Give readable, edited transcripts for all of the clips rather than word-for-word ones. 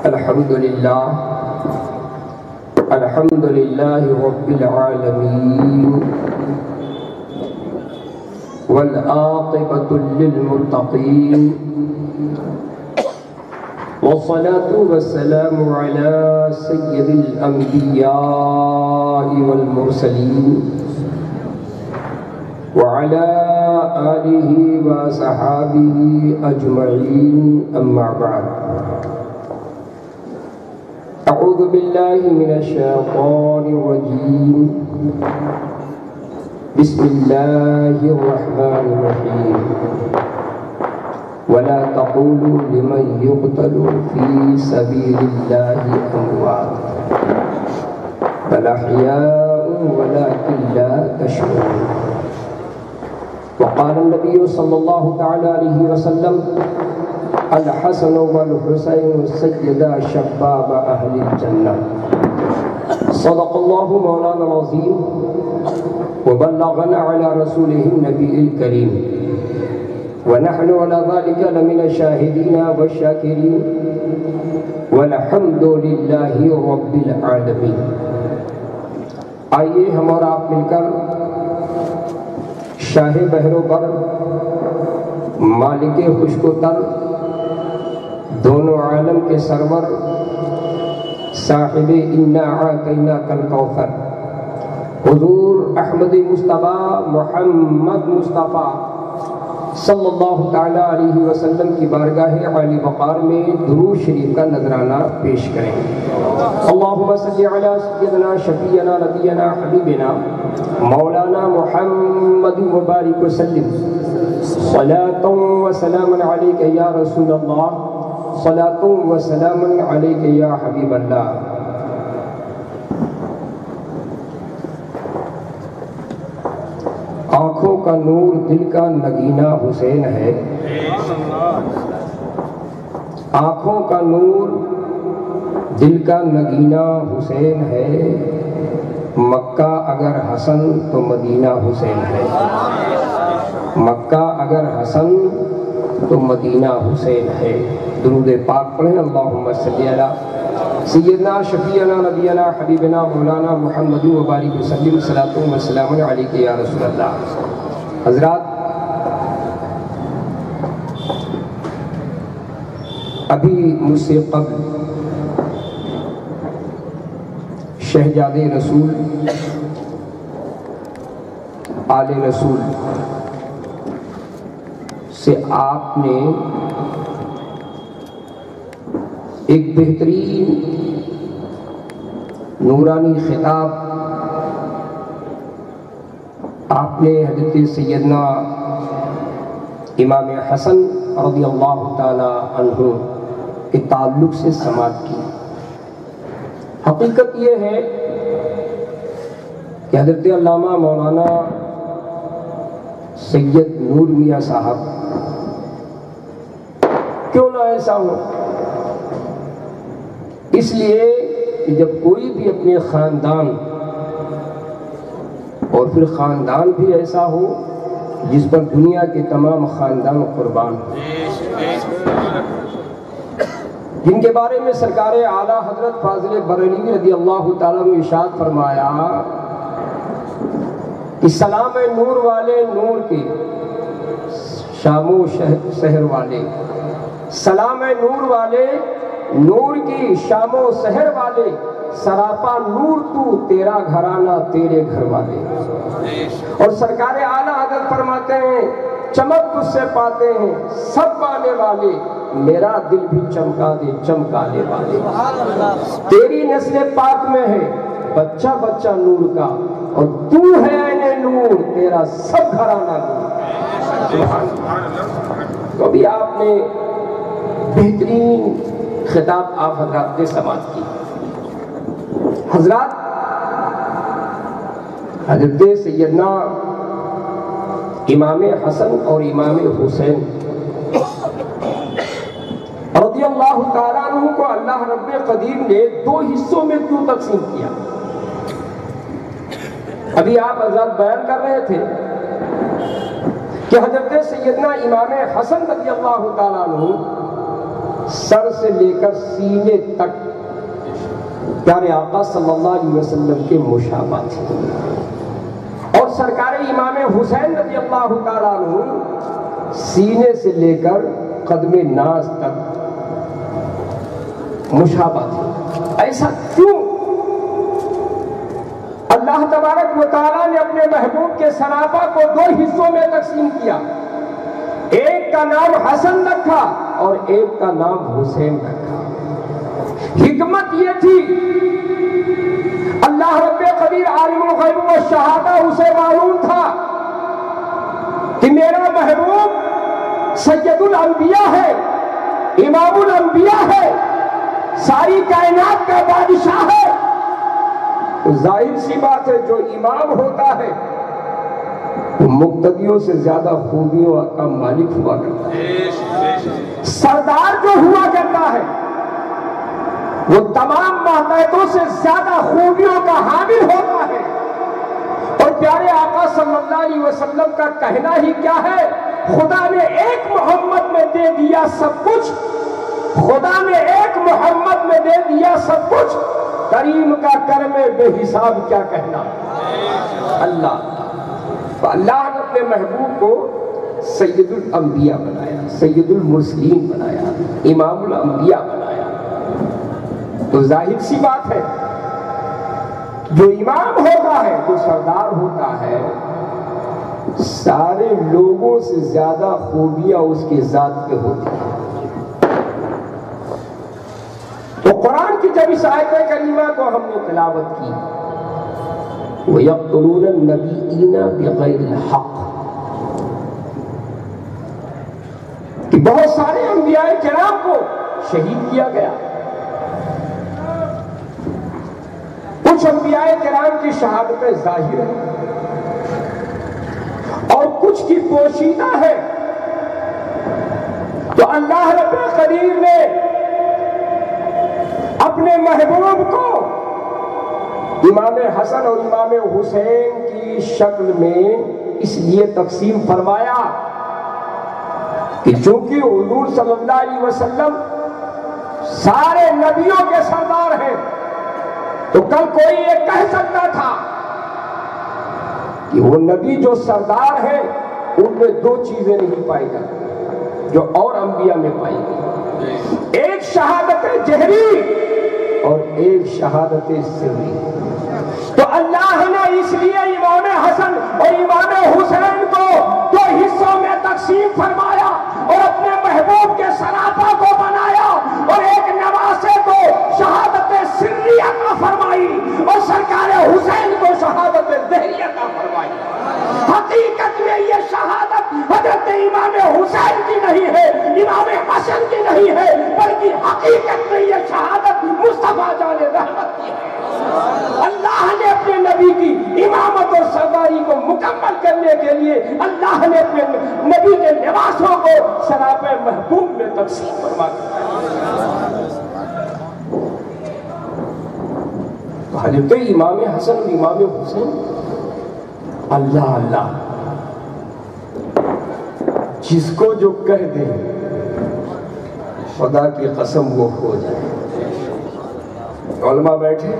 الحمد لله رب العالمين والعاقبة للمتقين والصلاة والسلام على سيد الأنبياء والمرسلين وعلى آله وصحابه أجمعين أما بعد أعوذ بالله من الشيطان الرجيم بسم الله الرحمن الرحيم ولا تقولوا لمن يقتل في سبيل الله أموات بل أحياء ولكن لا تشعرون وقال النبي صلى الله تعالى عليه وسلم الحسن والحسين سيدا شباب أهل الجنة صدق الله مولانا العظيم وبلغنا على رسوله النبي الكريم ونحن على ذلك لمن الشاهدين والشاكرين والحمد لله رب العالمين. آئیے ہم اور آپ مل کر شاہ بحر و بر مالک خشک و تر دونوں عالم کے سرور صاحب انا اعطیناک الکوثر حضور احمد مصطفیٰ محمد مصطفیٰ صلی اللہ تعالیٰ علیہ وسلم کی بارگاہ عالی وقار میں درود شریف کا نذرانہ پیش کریں. اللہم صلی علی سیدنا شفیعنا نبینا حبیبنا مولانا محمد مبارک وسلم صلاۃ و سلام علیک یا رسول اللہ صلاۃ و سلام علیک یا حبیب اللہ. آنکھوں کا نور دل کا نگینہ حسین ہے، آنکھوں کا نور دل کا نگینہ حسین ہے، مکہ اگر حسن تو مدینہ حسین ہے، مکہ اگر حسن تو مدینہ حسین ہے. درود پاک پڑھیں. اللہم صلی علی سیدنا شفیعنا نبینا حبیبنا مولانا محمد مبارک وسلم صلاۃ و سلام علیک یا رسول اللہ. حضرات، ابھی مجھ سے قبل شہزاد رسول آل رسول سے آپ نے ایک بہترین نورانی خطاب آپ نے حضرت سیدنا امام حسن رضی اللہ تعالی عنہ کے تعلق سے سماعت کی. حقیقت یہ ہے کہ حضرت علامہ مولانا سید نور میاں صاحب کیوں نہ ایسا ہو، اس لیے کہ جب کوئی بھی اپنے خاندان اور پھر خاندان بھی ایسا ہو جس پر دنیا کے تمام خاندان قربان ہو، جن کے بارے میں سرکار اعلیٰ حضرت فاضل بریلوی رضی اللہ تعالیٰ نے ارشاد فرمایا کہ سلام نور والے نور کے شام و سحر والے، سلام نور والے نور کی شام و سحر والے، سراپا نور تو تیرا گھرانہ تیرے گھر والے. اور سرکار اعلیٰ حضرت فرماتے ہیں چمک تجھ سے پاتے ہیں سب پانے والے، میرا دل بھی چمکا دے چمکانے والے. تیری نسل پاک میں ہے بچہ بچہ نور کا، اور تو ہے عین نور تیرا سب گھرانہ نور. تو ابھی آپ نے بہترین خطاب آپ حضرات نے سماعت کی. حضرات، حضرت سیدنا امام حسن اور امام حسین رضی اللہ تعالیٰ عنہ کو اللہ رب قدیر نے دو حصوں میں کیوں تقسیم کیا؟ ابھی آپ حضرات بیان کر رہے تھے کہ حضرت سیدنا امام حسن رضی اللہ تعالیٰ عنہ سر سے لے کر سینے تک پیارے آقا صلی اللہ علیہ وسلم کے مشابہ تھی. اور سرکار امام حسین رضی اللہ تعالیٰ عنہ سینے سے لے کر قدم ناز تک مشابہ تھی. ایسا کیوں؟ اللہ تبارک و تعالیٰ نے اپنے محبوب کے سراپا کو دو حصوں میں تقسیم کیا. ایک کا نام حسن رکھا اور ایک کا نام حسین رکھا. حکمت یہ تھی، اللہ رب قدیر عالم الغیب و شہادہ اسے معلوم تھا کہ میرا محبوب سید الانبیاء ہے، امام الانبیاء ہے، ساری کائنات کا بادشاہ ہے. ظاہر سی بات ہے جو امام ہوتا ہے وہ مقتدیوں سے زیادہ خوبیوں کا مالک ہوا کرتا ہے. سردار جو ہوا کرتا ہے وہ تمام ماتحتوں سے زیادہ خوبیوں کا حامل ہوتا ہے. اور پیارے آقا صلی اللہ علیہ وسلم کا کہنا ہی کیا ہے؟ خدا نے ایک محمد میں دے دیا سب کچھ، خدا نے ایک محمد میں دے دیا سب کچھ، کریم کا کرم بے حساب کیا کہنا. اللہ نے اپنے محبوب کو سید الانبیاء بنایا، سید المرسلین بنایا، امام الانبیاء بنایا. تو ظاہر سی بات ہے جو امام ہوتا ہے، جو سردار ہوتا ہے، سارے لوگوں سے زیادہ خوبیاں اس کی ذات پہ ہوتی ہیں. تو قرآن کی جب اس آیت کریمہ کو ہم نے تلاوت کی، وَيَقْتُلُونَ النَّبِيِّينَ بِغَيْرِ الْحَقِّ، کہ بہت سارے انبیاء کرام کو شہید کیا گیا. کچھ انبیاء کرام کی شہادتیں ظاہر ہیں اور کچھ کی پوشیدہ ہے. تو اللہ رب قدیر نے اپنے محبوب کو امام حسن اور امام حسین کی شکل میں اس لیے تقسیم فرمایا کہ چونکہ حضور صلی اللہ علیہ وسلم سارے نبیوں کے سردار ہیں، تو کل کوئی یہ کہہ سکتا تھا کہ وہ نبی جو سردار ہیں ان میں دو چیزیں نہیں پائی جاتی جو اور انبیاء میں پائی گئی، ایک شہادت جہری اور ایک شہادت سری. تو اللہ نے اس لیے امام حسن اور امام حسین کو دو حصوں میں تقسیم فرمایا اور اپنے محبوب کے سراپا کو بنایا، اور ایک نواسے کو شہادت سری عطا فرمائی اور سرکار حسین کو شہادت ظہری عطا فرمائی. حقیقت میں یہ شہادت حضرت امام حسین کی نہیں ہے، امام حسن کی نہیں ہے، بلکہ حقیقت میں یہ شہادت مصطفیٰ جان رحمت کی ہے. اللہ نے اپنے نبی کی امامت اور سرداری کو مکمل کرنے کے لیے اللہ نے اپنے نبی کے لباسوں کو سراپ محبوب میں تقسیم فرما دیا. حضرت امام حسن اور امام حسین اللہ جس کو جو کہہ دے خدا کی قسم وہ ہو جائے. علماء بیٹھے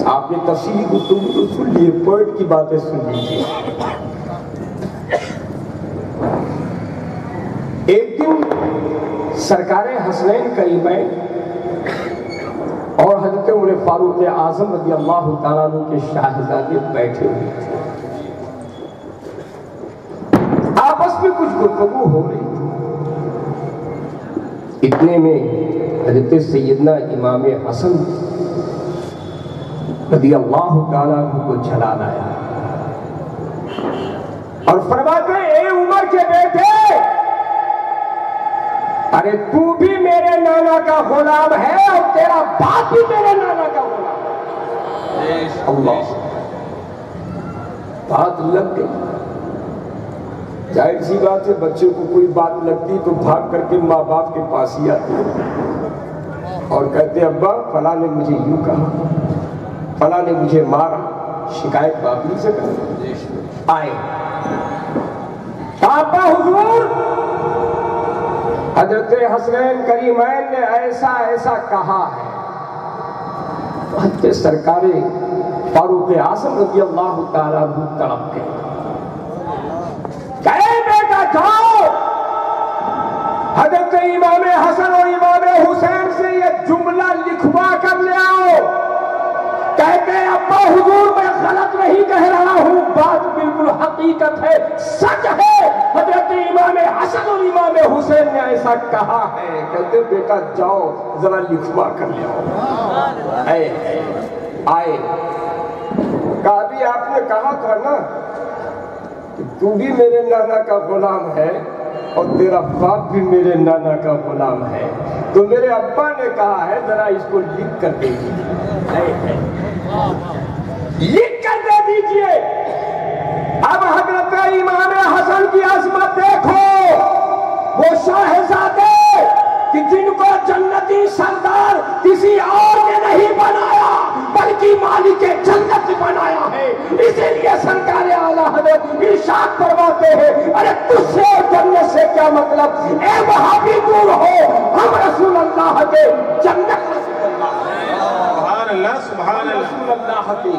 آپ نے تفصیلی گفتگو تو سن لیے، پوائنٹ کی باتیں سن لیجیے. ایک دن سرکار حسنین کریمین اور حضرت عمر فاروق اعظم رضی اللہ تعالیٰ عنہ کے شاہزادے بیٹھے ہوئے تھے. آپس میں کچھ گفتگو ہو رہی تھی. اتنے میں حضرت سیدنا امام حسن رضی اللہ تعالیٰ عنہ کو جلال آیا اور فرماتے ہیں اے عمر کے بیٹے، ارے تو بھی میرے نانا کا غلام ہے اور تیرا باپ بھی میرے نانا کا غلام ہے. اللہ، بات لگ گئی. ظاہر سی بات ہے بچے کو کوئی بات لگتی تو بھاگ کر کے ماں باپ کے پاس ہی آتے اور کہتے ابا فلاں نے مجھے یوں کہا، فلاں نے مجھے مارا. شکایت باپ نہیں سے کرتے. آئے پاپا حضور حضرت حسنین کریمین نے ایسا ایسا کہا ہے. حضرت سرکار فاروق اعظم رضی اللہ تعالیٰ عنہ تڑپ گئے. کہے بیٹا جاؤ حضرت امام حسن اور امام حسین سے یہ جملہ لکھوا کر لے آؤ. کہتے ہیں ابا حضور میں غلط نہیں کہہ رہا ہوں، بات بالکل حقیقت ہے، سچ ہے. حضرت امام حسن اور امام حسین نے ایسا کہا ہے. کہتے بیٹا جاؤ ذرا لکھوا کر لے آؤ. آئے کہا بھی آپ نے کہا تھا نا کہ تو بھی میرے نانا کا غلام ہے اور تیرا باپ بھی میرے نانا کا غلام ہے، تو میرے ابا نے کہا ہے ذرا اس کو لکھ کر دے دیجیے. لکھ کر دے دیجیے. اب حضرت امام حسن کی عظمت دیکھو. وہ شاہزادے کہ جن کو جنتی سردار کسی اور نے نہیں بنایا بلکہ مالک جنت بنایا ہے. اسی لیے سرکار اعلیٰ حضرت ارشاد فرماتے ہیں ارے تجھ سے جنت سے کیا مطلب، اے وہاں بھی دور ہو، ہم رسول اللہ کے جنت سبحان اللہ سبحان اللہ رسول اللہ کی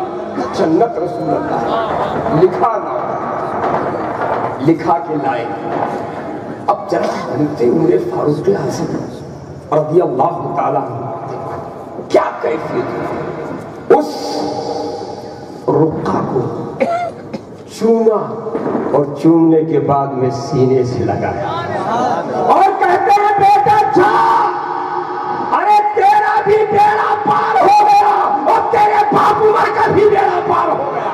جنت رسول اللہ لکھا نا لکھا کے لائے. اب جرا حضرت عمر فاروق اعظم رضی اللہ تعالیٰ عنہ کیا کیفیت، اس رقعہ کو چوما اور چومنے کے بعد میں سینے سے لگایا اور کہتے ہیں بیٹا جا، ارے تیرا بھی بیڑا پار ہو گیا اور تیرے باپ عمر کا بھی بیڑا پار ہو گیا.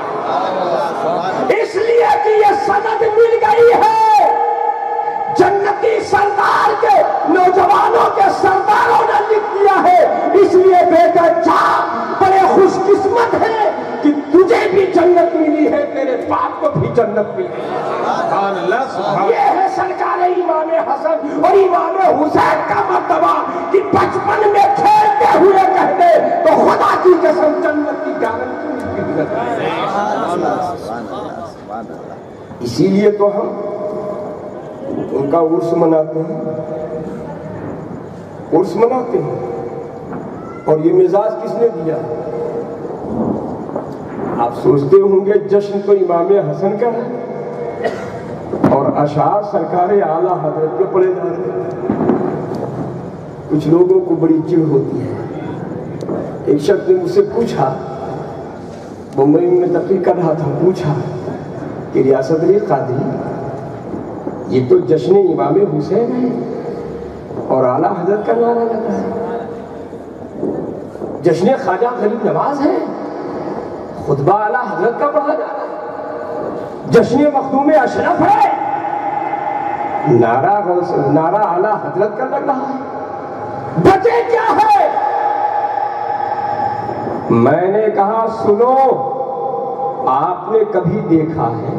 اس لیے کہ یہ سند مل گئی ہے جنتی سردار کے نوجوانوں کے سرداروں نے لکھ دیا ہے. اس لیے بیٹا جا، بڑے خوش قسمت ہے کہ تجھے بھی جنت ملی ہے، تیرے باپ کو بھی جنت ملی ہے. سبحان اللہ سبحان. یہ ہے سرکار امام حسن اور امام حسین کا مرتبہ کہ بچپن میں کھیلتے ہوئے کہتے تو خدا کی قسم جنت کی گارنٹی ملتی ہے. اسی لیے تو ہم ان کا عرس مناتے ہیں، عرس مناتے ہیں. اور یہ مزاج کس نے دیا؟ آپ سوچتے ہوں گے جشن تو امام حسن کا ہے اور اشعار سرکار اعلیٰ حضرت کے پڑھے جا رہے ہیں. کچھ لوگوں کو بڑی چڑ ہوتی ہے. ایک شخص نے مجھ سے پوچھا، بمبئی میں تقریر کر رہا تھا، پوچھا کہ ریاست علی قادری یہ تو جشن امام حسین ہے اور اعلیٰ حضرت کا نعرہ لگا ہے، جشن خواجہ غریب نواز ہے، خطبہ اعلیٰ حضرت کا پڑھا جا رہا ہے، جشن مخدوم اشرف ہے، نعرہ اعلیٰ حضرت کا لگ رہا ہے. بچے کیا ہے؟ میں نے کہا سنو، آپ نے کبھی دیکھا ہے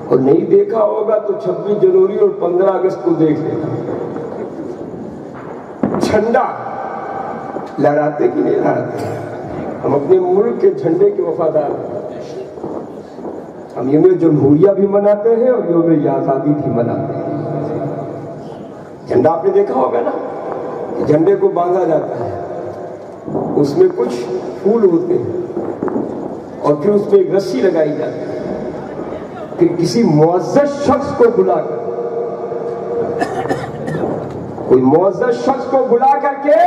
اور نہیں دیکھا ہوگا تو 26 جنوری اور 15 اگست کو دیکھ لینا. جھنڈا لہراتے کہ نہیں لہراتے؟ ہم اپنے ملک کے جھنڈے کے وفادار ہیں. ہم یوم جمہوریہ بھی مناتے ہیں اور یوم آزادی بھی مناتے ہیں. جھنڈا آپ نے دیکھا ہوگا نا، جھنڈے کو باندھا جاتا ہے، اس میں کچھ پھول ہوتے ہیں اور پھر اس پہ ایک رسی لگائی جاتی ہے. پھر کسی معزز شخص کو بلا کر کوئی معزز شخص کو بلا کر کے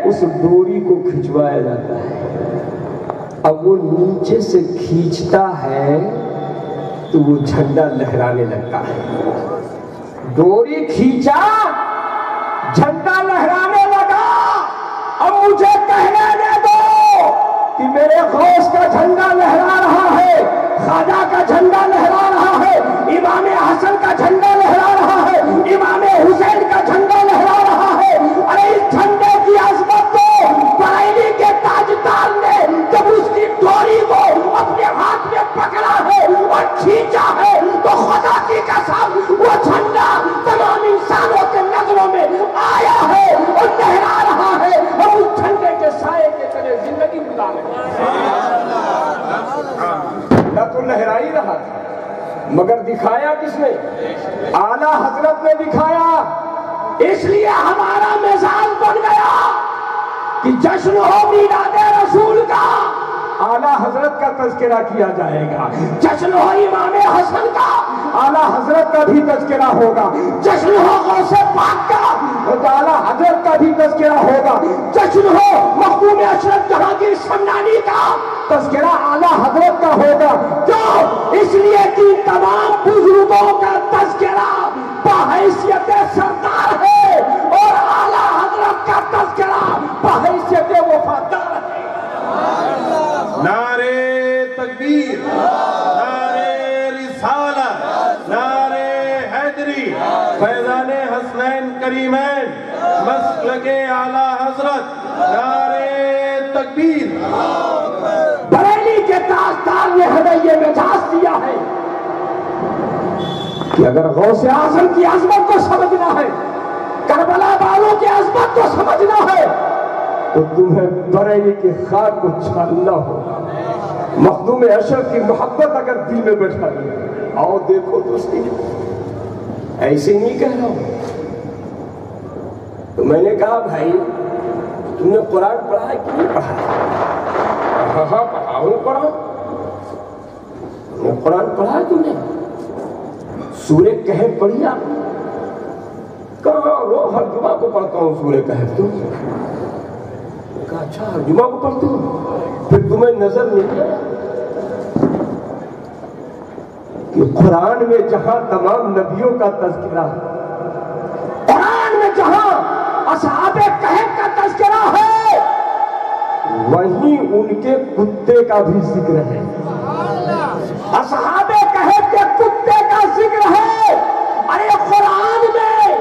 اس ڈوری کو کھچوایا جاتا ہے. اب وہ نیچے سے کھینچتا ہے تو وہ جھنڈا لہرانے لگتا ہے. ڈوری کھینچا، جھنڈا لہرانے لگا. اب مجھے کہنے دے دو کہ میرے غوث کا جھنڈا لہرا رہا ہے، خواجہ کا جھنڈا لہرا رہا ہے، امام حسن کا جھنڈا لہرا رہا ہے، امام حسین کا جھنڈا لہرا رہا ہے. ارے اس جھنڈے کی عظمت کو بریلی کے تاجدار نے جب اس کی ڈوری کو اپنے ہاتھ میں پکڑا ہے اور کھینچا ہے تو خدا کی قسم وہ جھنڈا تمام انسانوں کے نظروں میں آیا ہے اور لہرا رہا ہے. اور اس جھنڈے کے سائے کے تلے زندگی گزارے. تو لہرا ہی رہا تھا مگر دکھایا کس نے؟ اعلیٰ حضرت نے دکھایا. اس لیے ہمارا مزاج بن گیا کہ جشن ہو میلاد رسول کا، اعلیٰ حضرت کا تذکرہ کیا جائے گا، جشن ہو امام حسن کا، اعلیٰ حضرت کا بھی تذکرہ ہوگا، جشن ہو غوث پاک کا، اعلیٰ حضرت کا بھی تذکرہ ہوگا، جشن ہو مخدوم اشرف جہانگیر سمنانی کا، تذکرہ اعلیٰ حضرت کا ہوگا۔ کیوں؟ اس لیے کہ تمام بزرگوں کا تذکرہ بحیثیت سردار ہے اور اعلیٰ حضرت کا تذکرہ بحیثیت وفادار ہے۔ نعرے تکبیر، نعرے رسالت، نعرے حیدری، فیضان حسنین کریمین، مسلک اعلیٰ حضرت، نعرے تکبیر۔ بریلی کے تاجدار نے ہمیں یہ مزاج دیا ہے کہ اگر غوث اعظم کی عظمت کو سمجھنا ہے، کربلا والوں کی عظمت کو سمجھنا ہے، تو تمہیں بریلی کی خاک کو چھاننا ہوگا۔ مخدوم اشرف کی محبت اگر دل میں بیٹھا ہے، آؤ دیکھو تو صحیح، ایسے نہیں کہہ رہا ہوں۔ تو میں نے کہا بھائی تم نے قرآن پڑھا ہے کہ نہیں پڑھا ہے؟ ہاں پڑھا ہوں قرآن۔ تم نے قرآن پڑھا ہے تم نے؟ سورہ کہف پڑھی آپ نے؟ کہاں وہ ہر جمعہ کو پڑھتا ہوں سورہ کہف۔ تم کہا اچھا ہر جمعہ کو پڑھتے ہو، پھر تمہیں نظر نہیں آیا کہ قرآن میں جہاں تمام نبیوں کا تذکرہ ہے، قرآن میں جہاں اصحاب کہف کا تذکرہ ہے، وہیں ان کے کتے کا بھی ذکر ہے۔ اصحاب کہف کے کتے کا ذکر ہے۔ ارے قرآن میں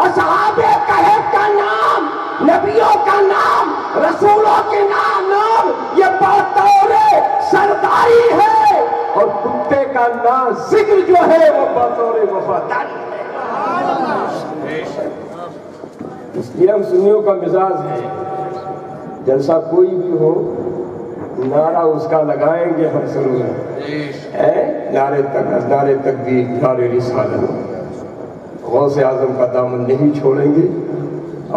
اصحاب کہف کا نام، نبیوں کا نام، رسولوں کے نام یہ بطور سرداری ہے، اور کتے کا نام ذکر جو ہے وہ بطور وفاداری ہے۔ اس لیے ہم سنیوں کا مزاج ہے، جلسہ کوئی بھی ہو نعرہ اس کا لگائیں گے ہم ضرور، نعرے تکبیر، نعرے رسالت، غوث اعظم کا دامن نہیں چھوڑیں گے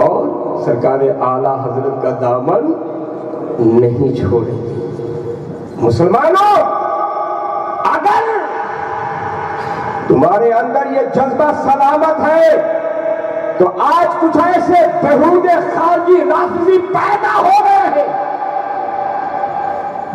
اور سرکار اعلیٰ حضرت کا دامن نہیں چھوڑیں گے۔ مسلمانوں، اگر تمہارے اندر یہ جذبہ سلامت ہے تو آج کچھ ایسے بہود خارجی رافضی پیدا ہو گئے ہیں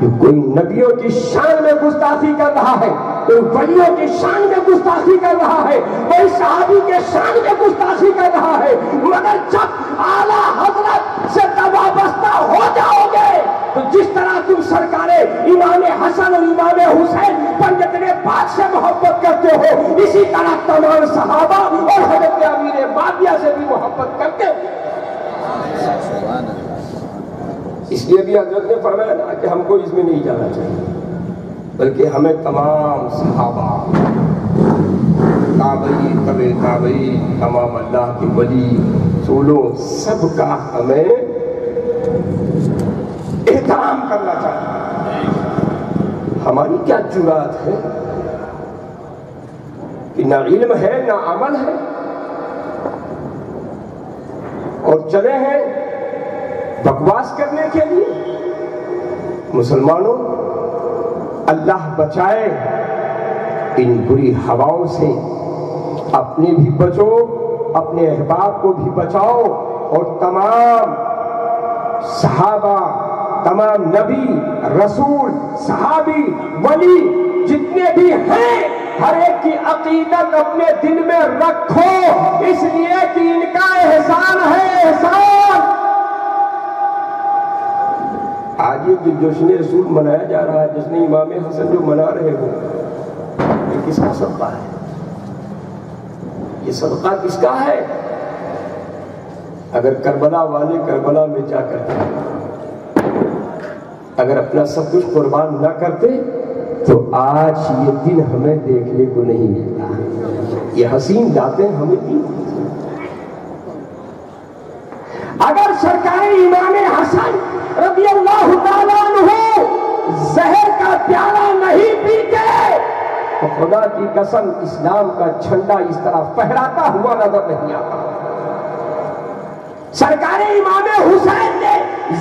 کہ کوئی نبیوں کی شان میں گستاخی کر رہا ہے، کوئی ولیوں کی شان میں گستاخی کر رہا ہے، کوئی صحابی کے شان میں گستاخی کر رہا ہے، مگر جب اعلیٰ حضرت سے وابستہ ہو جاؤ گے تو جس طرح تم سرکار امام حسن اور امام حسین پنجتن پاک سے محبت کرتے ہو، اسی طرح تمام صحابہ اور حضرت امیر معاویہ سے بھی محبت کرتے ہو۔ اس لیے بھی حضرت نے فرمایا نا کہ ہم کو اس میں نہیں جانا چاہیے، بلکہ ہمیں تمام صحابہ، تابعی، تبع تابعی، تمام اللہ کے ولی، رسولوں، سب کا ہمیں احترام کرنا چاہیے۔ ہماری کیا جرات ہے کہ نہ علم ہے نہ عمل ہے، اور چلے ہیں بکواس کرنے کے لیے۔ مسلمانوں، اللہ بچائے ان بری ہواؤں سے، اپنے بھی بچو، اپنے احباب کو بھی بچاؤ، اور تمام صحابہ، تمام نبی، رسول، صحابی، ولی جتنے بھی ہیں، ہر ایک کی عقیدت اپنے دل میں رکھو، اس لیے کہ ان کا احسان ہے، احسان۔ آج یہ جشن رسول منایا جا رہا ہے، جشن امام حسن جو منا رہے ہو، یہ کس کا صدقہ ہے؟ یہ صدقہ کس کا ہے؟ اگر کربلا والے کربلا میں جا کر اگر اپنا سب کچھ قربان نہ کرتے تو آج یہ دن ہمیں دیکھنے کو نہیں ملتا، یہ حسین داتیں ہمیں دی۔ اگر سرکار امام حسن رضی اللہ تعالیٰ عنہ زہر کا پیالہ نہیں پیتے تو خدا کی قسم اسلام کا جھنڈا اس طرح پھہراتا ہوا نظر نہیں آتا۔ سرکار امام حسین نے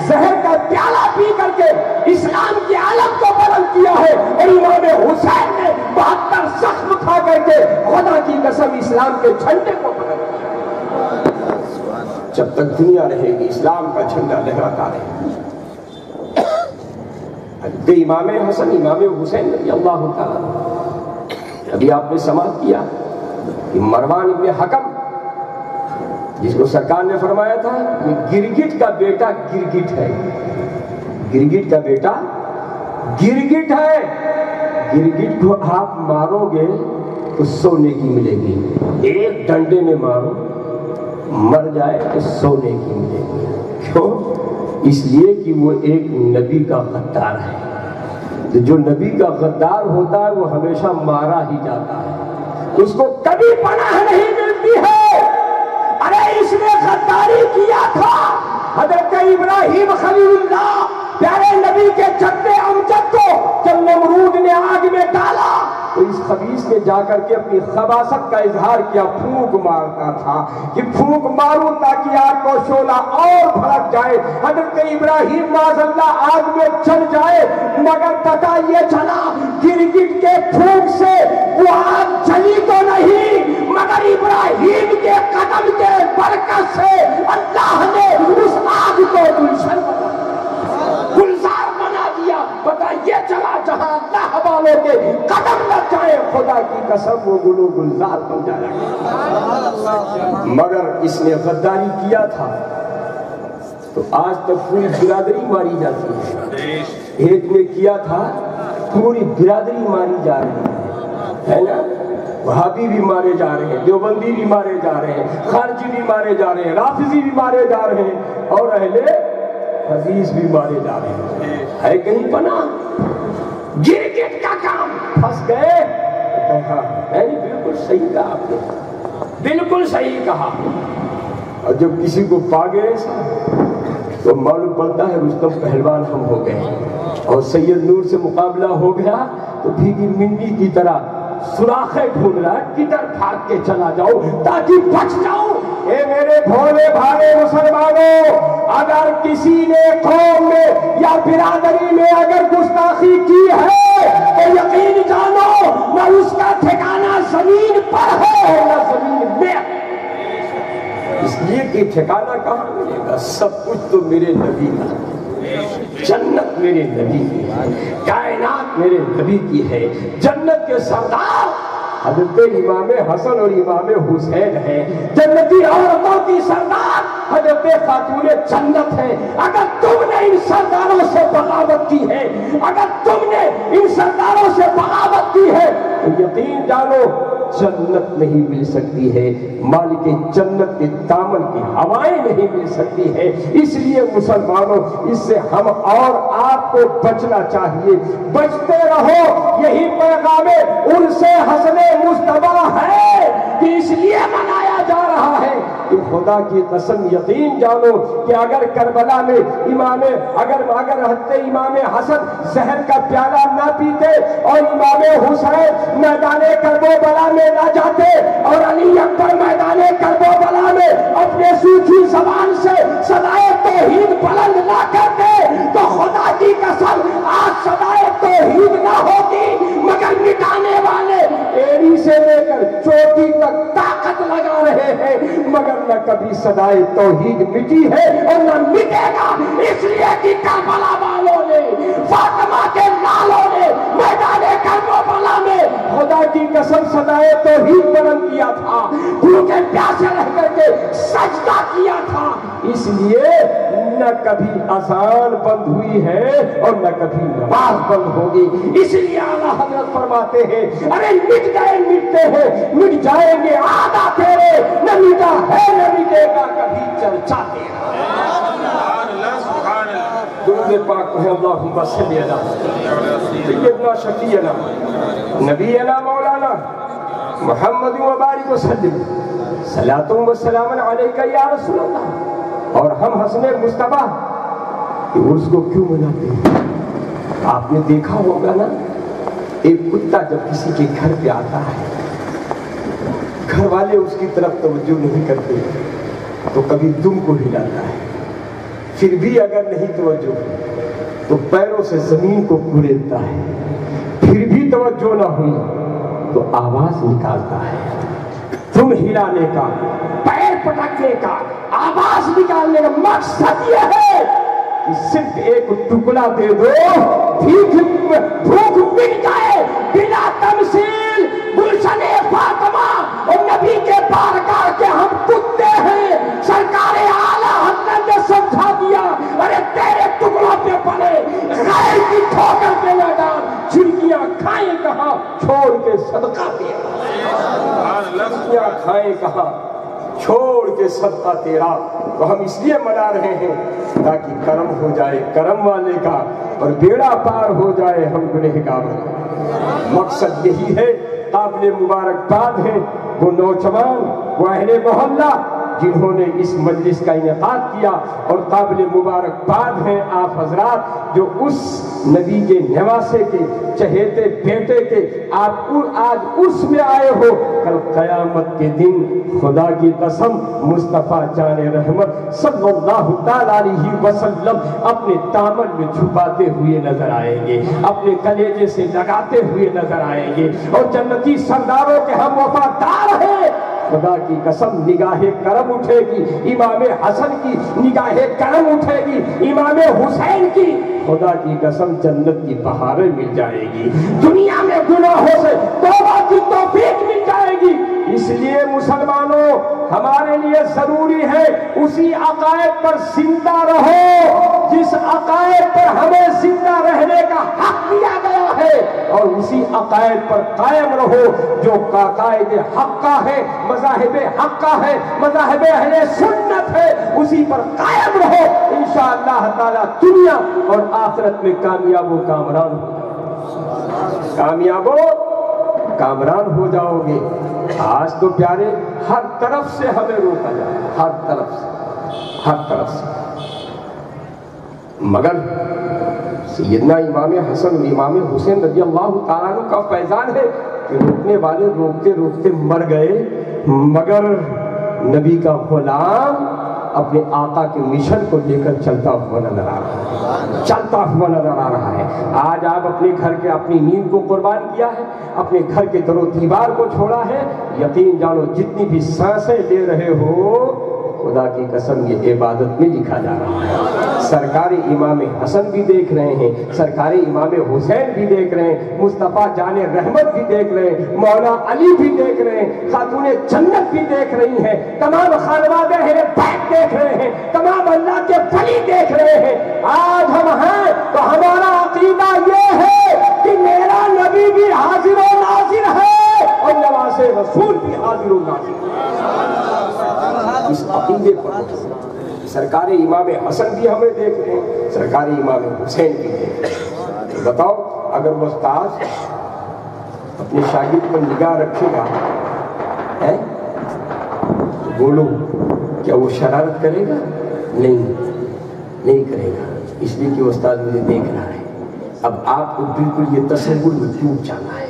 زہر کا پیالہ پی کر کے اسلام کے عالم کو بلند کیا ہے، اور امام حسین نے 72 زخم کھا کر کے خدا کی قسم اسلام کے جھنڈے کو بلند کیا۔ جب تک دنیا رہے گی اسلام کا جھنڈا لہراتا رہے گا۔ امام حسن امام حسین رضی اللہ تعالیٰ، ابھی آپ نے سماعت کیا کہ مروان ابن حکم، جس کو سرکار نے فرمایا تھا یہ گرگٹ کا بیٹا گرگٹ ہے، گرگٹ کا بیٹا گرگٹ ہے، گرگٹ کو آپ مارو گے تو سونے کی ملے گی، ایک ڈنڈے میں مارو مر جائے تو سونے کی ملے گی۔ کیوں؟ اس لیے کہ وہ ایک نبی کا غدار ہے، تو جو نبی کا غدار ہوتا ہے وہ ہمیشہ مارا ہی جاتا ہے، اس کو کبھی پناہ نہیں ملتی ہے۔ ارے اس نے غداری کیا تھا حضرت ابراہیم خلیل اللہ پیارے نبی کے جد امجد کو جب نمرود نے آگ میں ڈالا تو اس خبیث نے جا کر کے اپنی خباثت کا اظہار کیا، پھونک مارتا تھا کہ پھونک ماروں تاکہ آگ کو شعلہ اور بھڑک جائے۔ حضرت ابراہیم معاذ اللہ آگ میں چل جائے، مگر پتہ یہ چلا گرگٹ کے پھونک سے وہ آگ جلی تو نہیں، مگر ابراہیم کے قدم کے برکت سے اللہ نے اس آگ کو گلزار بنا دیا۔ پتہ یہ چلا جہاں اللہ والوں کے قدم لگ جائے خدا کی قسم وہ گلو گلزار بن جائے گا۔ مگر اس نے غداری کیا تھا تو آج تک پوری برادری ماری جاتی ہے، ایک نے کیا تھا پوری برادری ماری جا رہی ہے نا؟ وہابی بھی مارے جا رہے ہیں، دیوبندی بھی مارے جا رہے ہیں، خارجی بھی مارے جا رہے ہیں، رافضی بھی مارے جا رہے ہیں، اور اہل حدیث بھی مارے جا رہے ہیں۔ ہے کہیں پناہ؟ گرگٹ کا کام پھنس گئے؟ کہا بالکل صحیح کہا آپ نے، بالکل صحیح کہا۔ اور جب کسی کو پا گئے تو معلوم پڑتا ہے رستم پہلوان ہم ہو گئے، اور سید نور سے مقابلہ ہو گیا تو بھیگی منڈی کی طرح سوراخیں ڈھونڈ رہا ہے، کدھر بھاگ کے چلا جاؤ تاکہ بچ جاؤ۔ اے میرے بھولے بھالے مسلمانوں، اگر کسی نے قوم میں یا برادری میں اگر گستاخی کی ہے تو یقین جانو نہ اس کا ٹھکانہ زمین پر ہے نہ زمین میں، اس لیے کہ ٹھکانہ کہاں ملے گا؟ سب کچھ تو میرے نبی کا، جنت میرے نبی کی ہے، کائنات میرے نبی کی ہے۔ جنت کے سردار حضرت امام حسن اور امام حسین ہے، جنتی عورتوں کی سردار حضرت خاتون جنت ہے۔ اگر تم نے ان سرداروں سے بغاوت کی ہے، اگر تم نے ان سرداروں سے بغاوت کی ہے تو یقین جانو جنت نہیں مل سکتی ہے، مالک جنت کے دامن کی ہوائیں نہیں مل سکتی ہے۔ اس لیے مسلمانوں اس سے ہم اور آپ کو بچنا چاہیے، بچتے رہو۔ یہی پیغام ان سے حسن مصطفیٰ ہے کہ اس لیے منایا جا رہا ہے کہ خدا کی قسم یقین جانو کہ اگر کربلا میں اگر حضرت امام حسن زہر کا پیالہ نہ پیتے اور امام حسین میدان کربلا میں نہ جاتے اور علی اکبر میدان کربلا میں اپنے سوچی زبان سے صدائے توحید بلند نہ کرتے تو خدا کی قسم آج صدائے توحید نہ ہوتی، مگر مٹانے والے ایڑی سے لے کر چوٹی تک طاقت لگا رہے ہیں، مگر نہ کبھی صدائے توحید مٹی ہے اور نہ مٹے گا۔ اس لیے کہ کربلا والوں نے، فاطمہ کے لالوں نے میدان کربلا میں خدا کی قسم صدائے توحید بلند کیا تھا، بھوکے پیاسے رہ کر کے سجدہ کیا تھا۔ اس لیے نہ کبھی اذان بند ہوئی ہے اور نہ کبھی نماز بند ہوگی۔ اس لیے اعلیٰ حضرت فرماتے ہیں ارے مٹ گئے مٹتے ہیں، مٹ جائیں گے آدھا تیرے، نہ مٹا ہے نہ مٹے گا کبھی چرچا تیرا۔ درود پاک پڑھیں اللہم صلی علی سیدنا شفیعنا نبینا مولانا محمد وبارک وسلم صلاۃ و سلام علیک یا رسول اللہ۔ اور ہم حسن مصطفیٰ کہ اس کو کیوں مناتے ہیں؟ آپ نے دیکھا ہوگا نا، ایک کتا جب کسی کے گھر پہ آتا ہے گھر والے اس کی طرف توجہ نہیں کرتے، تو کبھی تم کو ہلاتا ہے، پھر بھی اگر نہیں توجہ تو پیروں سے زمین کو کریدتا ہے، پھر بھی توجہ نہ ہوئی تو آواز نکالتا ہے۔ تم ہلانے کا، پیر پٹکنے کا، آواز نکالنے کا مقصد یہ ہے کہ صرف ایک ٹکڑا دے دو، بھوک مٹ جائے، بلا تمثیل گلشن فاطمہ اور نبی کے بارگاہ کے ہم کتے ہیں۔ سرکار اعلیٰ حضرت نے سمجھا دیا، ارے تیرے ٹکڑوں پہ پڑے، غیر کی ٹھوکر پہ نہ ڈال، چھڑکیاں کھائیں کہاں چھوڑ کے صدقہ تیرا، لڑکیاں کھائیں کہاں چھوڑ کے صدقہ تیرا۔ تو ہم اس لیے منا رہے ہیں تاکہ کرم ہو جائے کرم والے کا اور بیڑا پار ہو جائے ہم گنہگاروں کا۔ مقصد یہی ہے۔ قابل مبارکباد ہیں وہ نوجوان، وہ اہل محلہ جنہوں نے اس مجلس کا انعقاد کیا، اور قابل مبارکباد ہیں آپ حضرات جو اس نبی کے نواسے کے چہیتے بیٹے کے آپ آج اس میں آئے ہو۔ کل قیامت کے دن خدا کی قسم مصطفیٰ جان رحمت صلی اللہ تعالیٰ علیہ وسلم اپنے دامن میں چھپاتے ہوئے نظر آئیں گے، اپنے کلیجے سے لگاتے ہوئے نظر آئیں گے، اور جنتی سرداروں کے ہم وفادار ہیں۔ خدا کی قسم نگاہ کرم اٹھے گی امام حسن کی، نگاہ کرم اٹھے گی امام حسین کی، خدا کی قسم جنت کی بہاریں مل جائے گی، دنیا میں گناہوں سے توبہ کی توفیق مل جائے گی۔ اس لیے مسلمانوں ہمارے لیے ضروری ہے اسی عقائد پر زندہ رہو جس عقائد پر ہمیں زندہ رہنے کا حق دیا گیا ہے، اور اسی عقائد پر قائم رہو جو عقائد حقہ ہے، مذاہب حقہ ہے، مذاہب اہل سنت ہے، اسی پر قائم رہو۔ انشاءاللہ تعالی دنیا اور آخرت میں کامیاب و کامران ہو جاؤ، کامیاب و کامران ہو جاؤ گے۔ آج تو پیارے ہر طرف سے ہمیں روکا جائے، ہر طرف سے، ہر طرف سے، مگر سیدنا امام حسن و امام حسین رضی اللہ تعالیٰ عنہ کا فیضان ہے کہ روکنے والے روکتے روکتے مر گئے، مگر نبی کا غلام اپنے آقا کے مشن کو لے کر چلتا ہوا نظر آ رہا ہے، چلتا ہوا نظر آ رہا ہے۔ آج آپ اپنے گھر کے اپنی نیند کو قربان کیا ہے، اپنے گھر کے در و دیوار کو چھوڑا ہے، یقین جانو جتنی بھی سانسیں لے رہے ہو خدا کی قسم یہ عبادت میں لکھا جا رہا ہے۔ سرکار امام حسن بھی دیکھ رہے ہیں، سرکار امام حسین بھی دیکھ رہے ہیں، مصطفیٰ جان رحمت بھی دیکھ رہے ہیں، مولا علی بھی دیکھ رہے ہیں، خاتون جنت بھی دیکھ رہی ہیں، تمام خانواد اہل بیت دیکھ رہے ہیں، تمام اللہ کے ولی دیکھ رہے ہیں۔ آج ہم ہیں تو ہمارا عقیدہ یہ ہے کہ میرا نبی بھی حاضر و ناظر ہے اور نواز رسول بھی حاضر و ناظر ہے۔ اس عقیدے پر سرکار امام حسن بھی ہمیں دیکھ رہے ہیں، سرکار امام حسین بھی دیکھ رہے ہیں۔ تو بتاؤ اگر وہ استاد اپنے شاگرد پر نگاہ رکھے گا تو بولو کیا وہ شرارت کرے گا؟ نہیں کرے گا، اس لیے کہ وہ استاد مجھے دیکھ رہا ہے۔ اب آپ کو بالکل یہ تصور میں ڈوب جانا ہے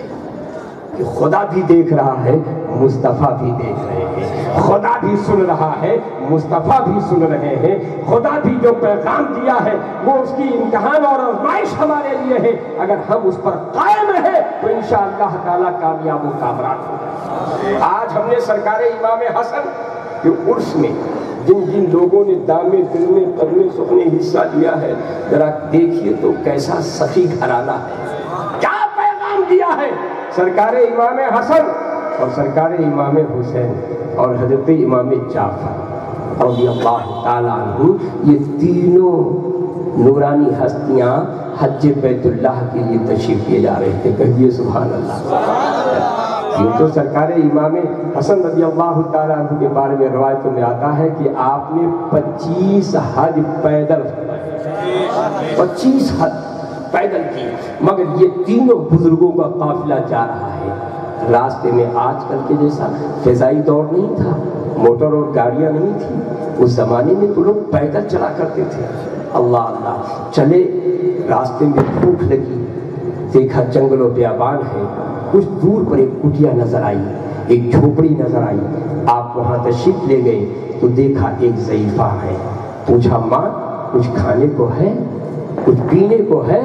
کہ خدا بھی دیکھ رہا ہے، مصطفیٰ بھی دیکھ رہے ہیں، خدا بھی سن رہا ہے، مصطفیٰ بھی سن رہے ہیں، خدا بھی جو پیغام دیا ہے وہ اس کی امتحان اور آزمائش ہمارے لیے ہے۔ اگر ہم اس پر قائم رہے تو انشاءاللہ تعالیٰ کامیاب و کامران ہو۔ آج ہم نے سرکار امام حسن کے عرس میں جن جن لوگوں نے دامے دل میں قدمے سخنے حصہ لیا ہے، ذرا دیکھیے تو کیسا سخی گھرانہ ہے، کیا پیغام دیا ہے۔ سرکار امام حسن اور سرکار امام حسین اور حضرت امام جعفر رضی اللہ تعالیٰ عنہ، یہ تینوں نورانی ہستیاں حج بیت اللہ کے لیے تشریف لے جا رہے تھے۔ کہیے سبحان اللہ۔ یہ تو سرکار امام حسن رضی اللہ تعالیٰ عنہ کے بارے میں روایتوں میں آتا ہے کہ آپ نے 25 حج پیدل، 25 حج پیدل کی، مگر یہ تینوں بزرگوں کا قافلہ جا رہا ہے۔ راستے میں آج کل کے جیسا فضائی دور نہیں تھا، موٹر اور گاڑیاں نہیں تھی، اس زمانے میں تو لوگ پیدل چلا کرتے تھے۔ اللہ اللہ چلے، راستے میں بھوک لگی، دیکھا جنگل و بیابان ہے، کچھ دور پر ایک کٹیا نظر آئی، ایک جھوپڑی نظر آئی، آپ وہاں تشریف لے گئے، تو دیکھا ایک ضعیفہ ہے. پوچھا ماں کچھ کھانے کو ہے, کچھ پینے کو ہے؟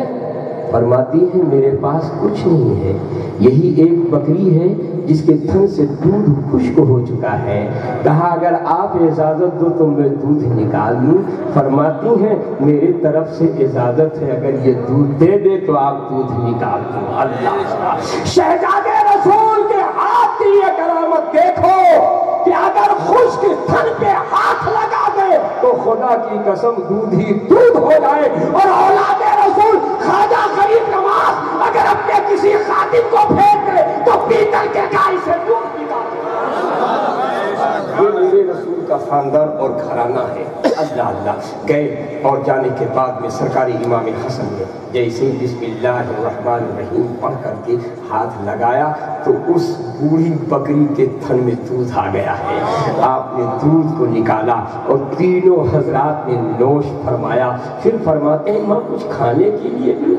فرماتی ہیں میرے پاس کچھ نہیں ہے, یہی ایک بکری ہے جس کے تھن سے دودھ خشک ہو چکا ہے. کہا اگر آپ اجازت دو تو میں دودھ نکال دوں. فرماتی ہیں میری طرف سے اجازت ہے, اگر یہ دودھ دے دے تو آپ دودھ نکال دو. اللہ, شہزادے رسول کے ہاتھ کی یہ کرامت دیکھو کہ اگر خشک تھن پہ ہاتھ لگا دے تو خدا کی قسم دودھ ہی دودھ ہو جائے. اور اولاد رسول خواجہ غریب نواز اگر اپنے کسی خادم کو پھینک دے تو پیتل کے گائے سے دودھ نکال دے. یہ میرے رسول کا خاندان اور گھرانہ ہے. اللہ اللہ. گئے اور جانے کے بعد میں سرکاری امام حسن نے جیسے بسم اللہ الرحمن الرحیم پڑھ کر کے ہاتھ لگایا تو اس بوڑھی بکری کے تھن میں دودھ آ گیا ہے. آپ نے دودھ کو نکالا اور تینوں حضرات نے نوش فرمایا. پھر فرماتے ہیں ماں کچھ کھانے کے لیے بھی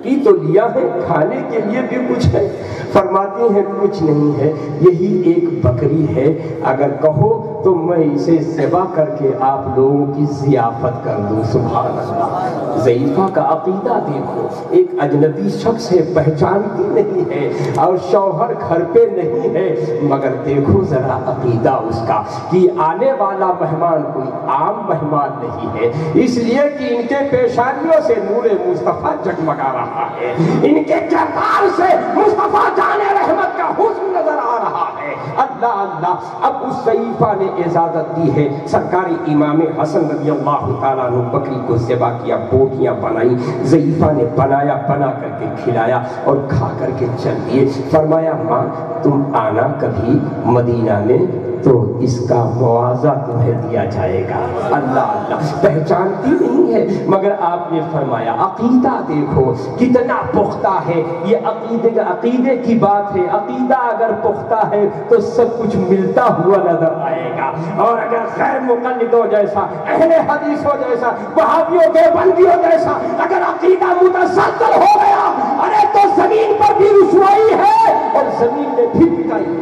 پی تو لیا ہے, کھانے کے لیے بھی کچھ ہے؟ فرماتی ہیں کچھ نہیں ہے, یہی ایک بکری ہے, اگر کہو تو میں اسے ذبح کر کے آپ لوگوں کی ضیافت کر دوں. سبحان اللہ. ضعیفہ کا عقیدہ دیکھو, ایک اجنبی شخص ہے, پہچانتی نہیں ہے اور شوہر گھر پہ نہیں ہے, مگر دیکھو ذرا عقیدہ اس کا کہ آنے والا مہمان کوئی عام مہمان نہیں ہے, اس لیے کہ ان کے پیشانیوں سے نور مصطفیٰ جگمگا رہا ہے, ان کے کردار سے مصطفیٰ جان رحمت کا حسن نظر آ رہا ہے. اللہ اللہ. اب اس ضعیفہ نے اجازت دی ہے. سرکاری امام حسن رضی اللہ تعالیٰ عنہ بکری کو ذبح کیا, بوٹیاں بنائی, ضعیفہ نے بنایا, بنا کر کے کھلایا اور کھا کر کے چل دیے. فرمایا ماں تم آنا کبھی مدینہ میں تو اس کا موازہ تمہیں دیا جائے گا. اللہ اللہ. پہچانتی نہیں ہے مگر آپ نے فرمایا عقیدہ دیکھو کتنا پختہ ہے. یہ عقیدے کی بات ہے. عقیدہ اگر پختہ ہے تو سب کچھ ملتا ہوا نظر آئے گا, اور اگر غیر مقلدوں جیسا, اہل حدیثوں جیسا, وہابیوں کے بندیوں جیسا اگر عقیدہ متسلسل ہو گیا, ارے تو زمین پر بھی رسوائی ہے اور زمین میں بھی پٹائی.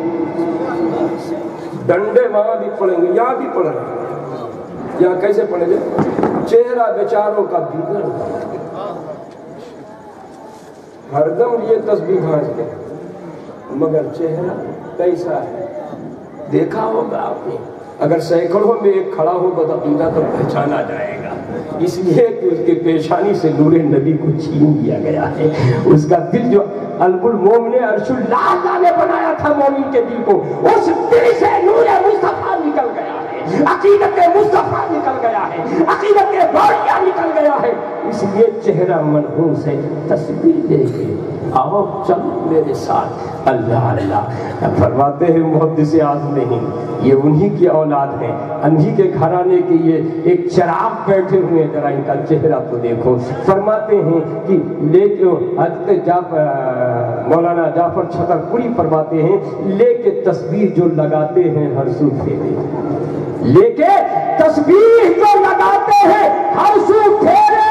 ڈنڈے وہاں بھی پڑیں گے, یہاں بھی پڑھ رہے ہیں. یہاں کیسے پڑھیں گے؟ چہرہ بیچاروں کا بگڑ ہر دم یہ تسبیح بھانجتے ہیں, مگر چہرہ کیسا ہے دیکھا ہوگا آپ نے. اگر سینکڑوں میں ایک کھڑا ہو بدعقیدہ تو پہچانا جائے گا, اس لیے کہ اس کے پیشانی سے نور نبی کو چھین دیا گیا ہے. اس کا دل جو قلب المومن عرش اللہ نے بنایا تھا مومن کے دل کو, اس دل سے نور مصطفیٰ نکل گیا ہے, عقیدت مصطفیٰ نکل گیا ہے, عقیدت باریہ نکل گیا ہے. اس لیے چہرہ منحوس ہے. تسبیح لے کے آؤ چلو میرے ساتھ. اللہ اللہ. فرماتے ہیں محدث اعظم ہیں, یہ انہی کی اولاد ہیں, انہی کے گھرانے کے یہ ایک چراغ بیٹھے ہوئے ہیں, ذرا ان کا چہرہ تو دیکھو. فرماتے ہیں کہ لے کے حضرت مولانا جعفر چھتر پوری فرماتے ہیں لے کے تسبیح جو لگاتے ہیں ہر سو پھیرے, لے کے تسبیح جو لگاتے ہیں ہر سو پھیرے.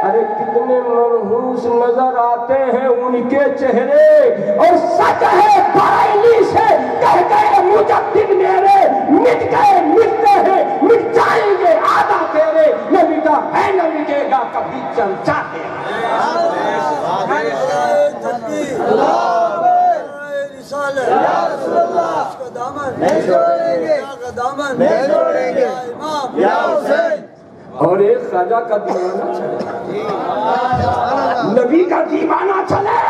ارے کتنے منحوس نظر آتے ہیں ان کے چہرے, اور سچ ہے بریلی سے کہہ گئے مجدد میرے, مٹ گئے مٹتے ہیں, مٹ جائیں گے آدھا تیرے, نہ مٹا ہے نہ مٹے گا کبھی چرچا تیرا. اور ایک خواجہ کا دیوانہ چلے, نبی کا دیوانہ چلے,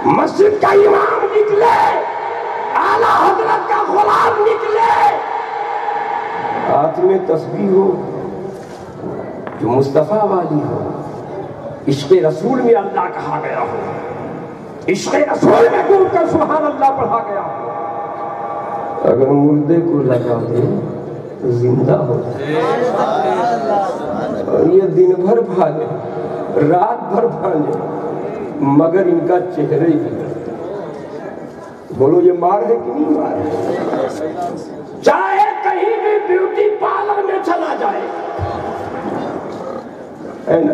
مسجد کا امام نکلے, اعلیٰ حضرت کا غلام نکلے, ہاتھ میں تسبیح ہو جو مصطفیٰ والی ہو, عشق رسول میں اللہ کہا گیا ہو, عشق رسول میں ڈوب کر سبحان اللہ پڑھا گیا ہو. اگر مردے کو لگا دے تو زندہ ہو جائے, اور یہ دن بھر بھاگے رات بھر بھاگے مگر ان کا چہرہ ہی بگڑتا. بولو یہ مار ہے کہ نہیں مار ہے؟ چاہے کہیں بھی بیوٹی پارلر میں چلا جائے, ہے نا,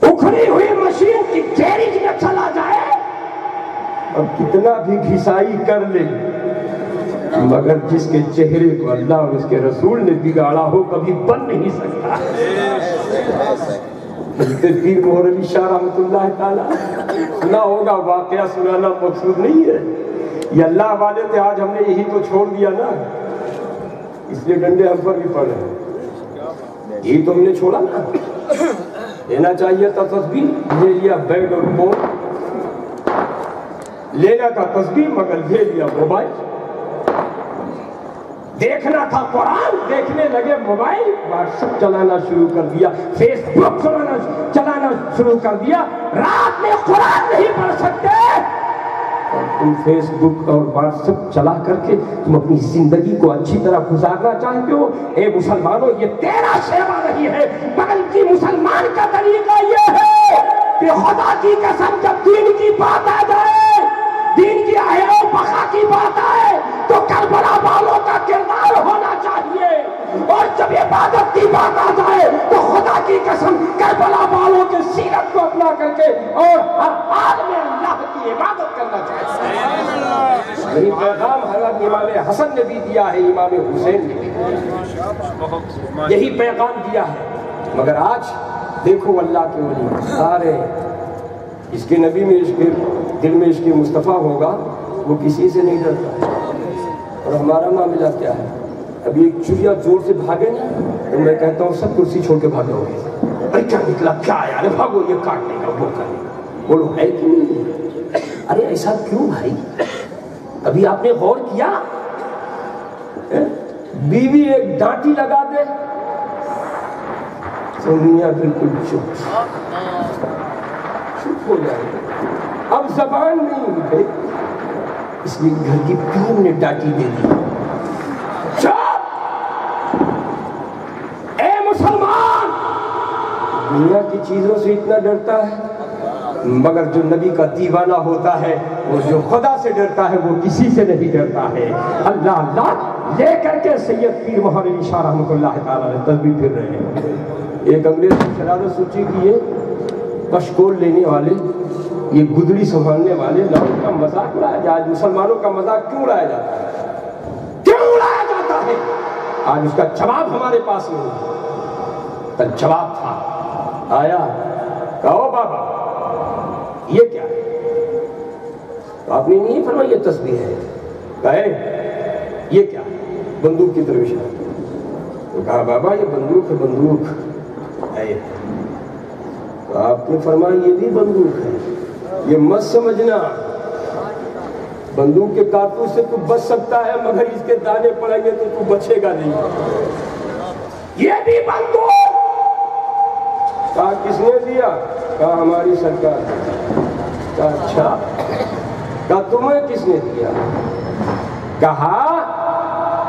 اکھڑی ہوئی مشین کی گیریج میں چلا جائے, اب کتنا بھی گھسائی کر لے مگر جس کے چہرے کو اللہ اور اس کے رسول نے بگاڑا ہو کبھی بن نہیں سکتا۔ پیر محمد علی شاہ رحمۃ اللہ تعالیٰ نہ ہوگا، واقعہ سنانا مقصود نہیں ہے، یہ اللہ والے تھے، آج ہم نے یہی تو چھوڑ دیا نا، اس لیے ڈنڈے ہم پر بھی پڑ رہے ہیں، یہی تو ہم نے چھوڑا نا۔ لینا چاہیے تھا تسبیح، لے لیا بیگ اور فون، لینا تھا تسبیح مگر لے لیا موبائل، دیکھنا تھا قرآن دیکھنے لگے موبائل، واٹس ایپ چلانا شروع کر دیا، فیس بک چلانا شروع کر دیا، رات میں قرآن نہیں پڑھ سکتے اور تم فیس بک اور واٹس ایپ چلا کر کے تم اپنی زندگی کو اچھی طرح گزارنا چاہتے ہو۔ اے مسلمانوں، یہ تیرا شیوا نہیں ہے، بلکہ مسلمان کا طریقہ یہ ہے کہ خدا کی قسم جب دین کی بات آ جائے، دین کی احیا و بقا کی بات آئے تو کربلا والوں کا کردار ہونا چاہیے، اور جب عبادت کی بات آ جائے تو خدا کی قسم کربلا والوں کے سیرت کو اپنا کر کے اور ہر حال میں اللہ کی عبادت کرنا چاہیے۔ یہی پیغام حضرت امام حسن نے بھی دیا ہے، امام حسین نے بھی یہی پیغام دیا ہے، مگر آج دیکھو اللہ کے ولی سارے اس کے نبی میں عشق دل میں عشق مصطفیٰ ہوگا، وہ کسی سے نہیں ڈرتا، اور ہمارا معاملہ کیا ہے؟ ابھی ایک چڑیا زور سے بھاگے نا تو میں کہتا ہوں سب کرسی چھوڑ کے بھاگے ہوگے، ارے کیا نکلا، کیا آیا، ارے بھاگو، یہ کاٹنے کا وہ کرنے کا، بولو ہے کیوں؟ ارے ایسا کیوں بھائی؟ ابھی آپ نے غور کیا؟ بیوی ایک ڈانٹی لگا دے تو میاں بالکل چپ ہو جائے، اب زبان نہیں ہے، اس لیے گھر کی پیر نے ڈانٹی دے دی، چپ! اے مسلمان، دنیا کی چیزوں سے اتنا ڈرتا ہے، مگر جو نبی کا دیوانہ ہوتا ہے، وہ جو خدا سے ڈرتا ہے، وہ کسی سے نہیں ڈرتا ہے۔ اللہ اللہ لے کر کے سید پیر محمد علی شاہ رحمۃ اللہ تعالیٰ نے تسبیح پھر رہے ہیں۔ ایک انگریز نے شرارت سوچی کہ یہ پشکول لینے والے، یہ گدڑی سنبھالنے والے، نہ ان کا مذاق اڑایا جائے، آج مسلمانوں کا مذاق کیوں اڑایا جاتا ہے؟ کیوں اڑایا جاتا ہے؟ آج اس کا جواب ہمارے پاس نہیں ہے، کل جواب تھا، آیا کہو بابا یہ کیا ہے؟ تو آپ نے نہیں فرمایا یہ تسبیح ہے، کہے یہ کیا ہے؟ بندوق کی طرف اشارہ، تو کہا بابا یہ بندوق ہے، بندوق ہے، تو آپ نے فرمایا یہ بھی بندوق ہے، یہ مت سمجھنا بندوق کے کارتوس سے تو بچ سکتا ہے، مگر اس کے دانے پڑیں گے تو بچے گا نہیں، یہ بھی بندوق۔ کہا کس نے دیا؟ کہا ہماری سرکار نے۔ کہا اچھا، کہا تمہیں کس نے دیا؟ کہا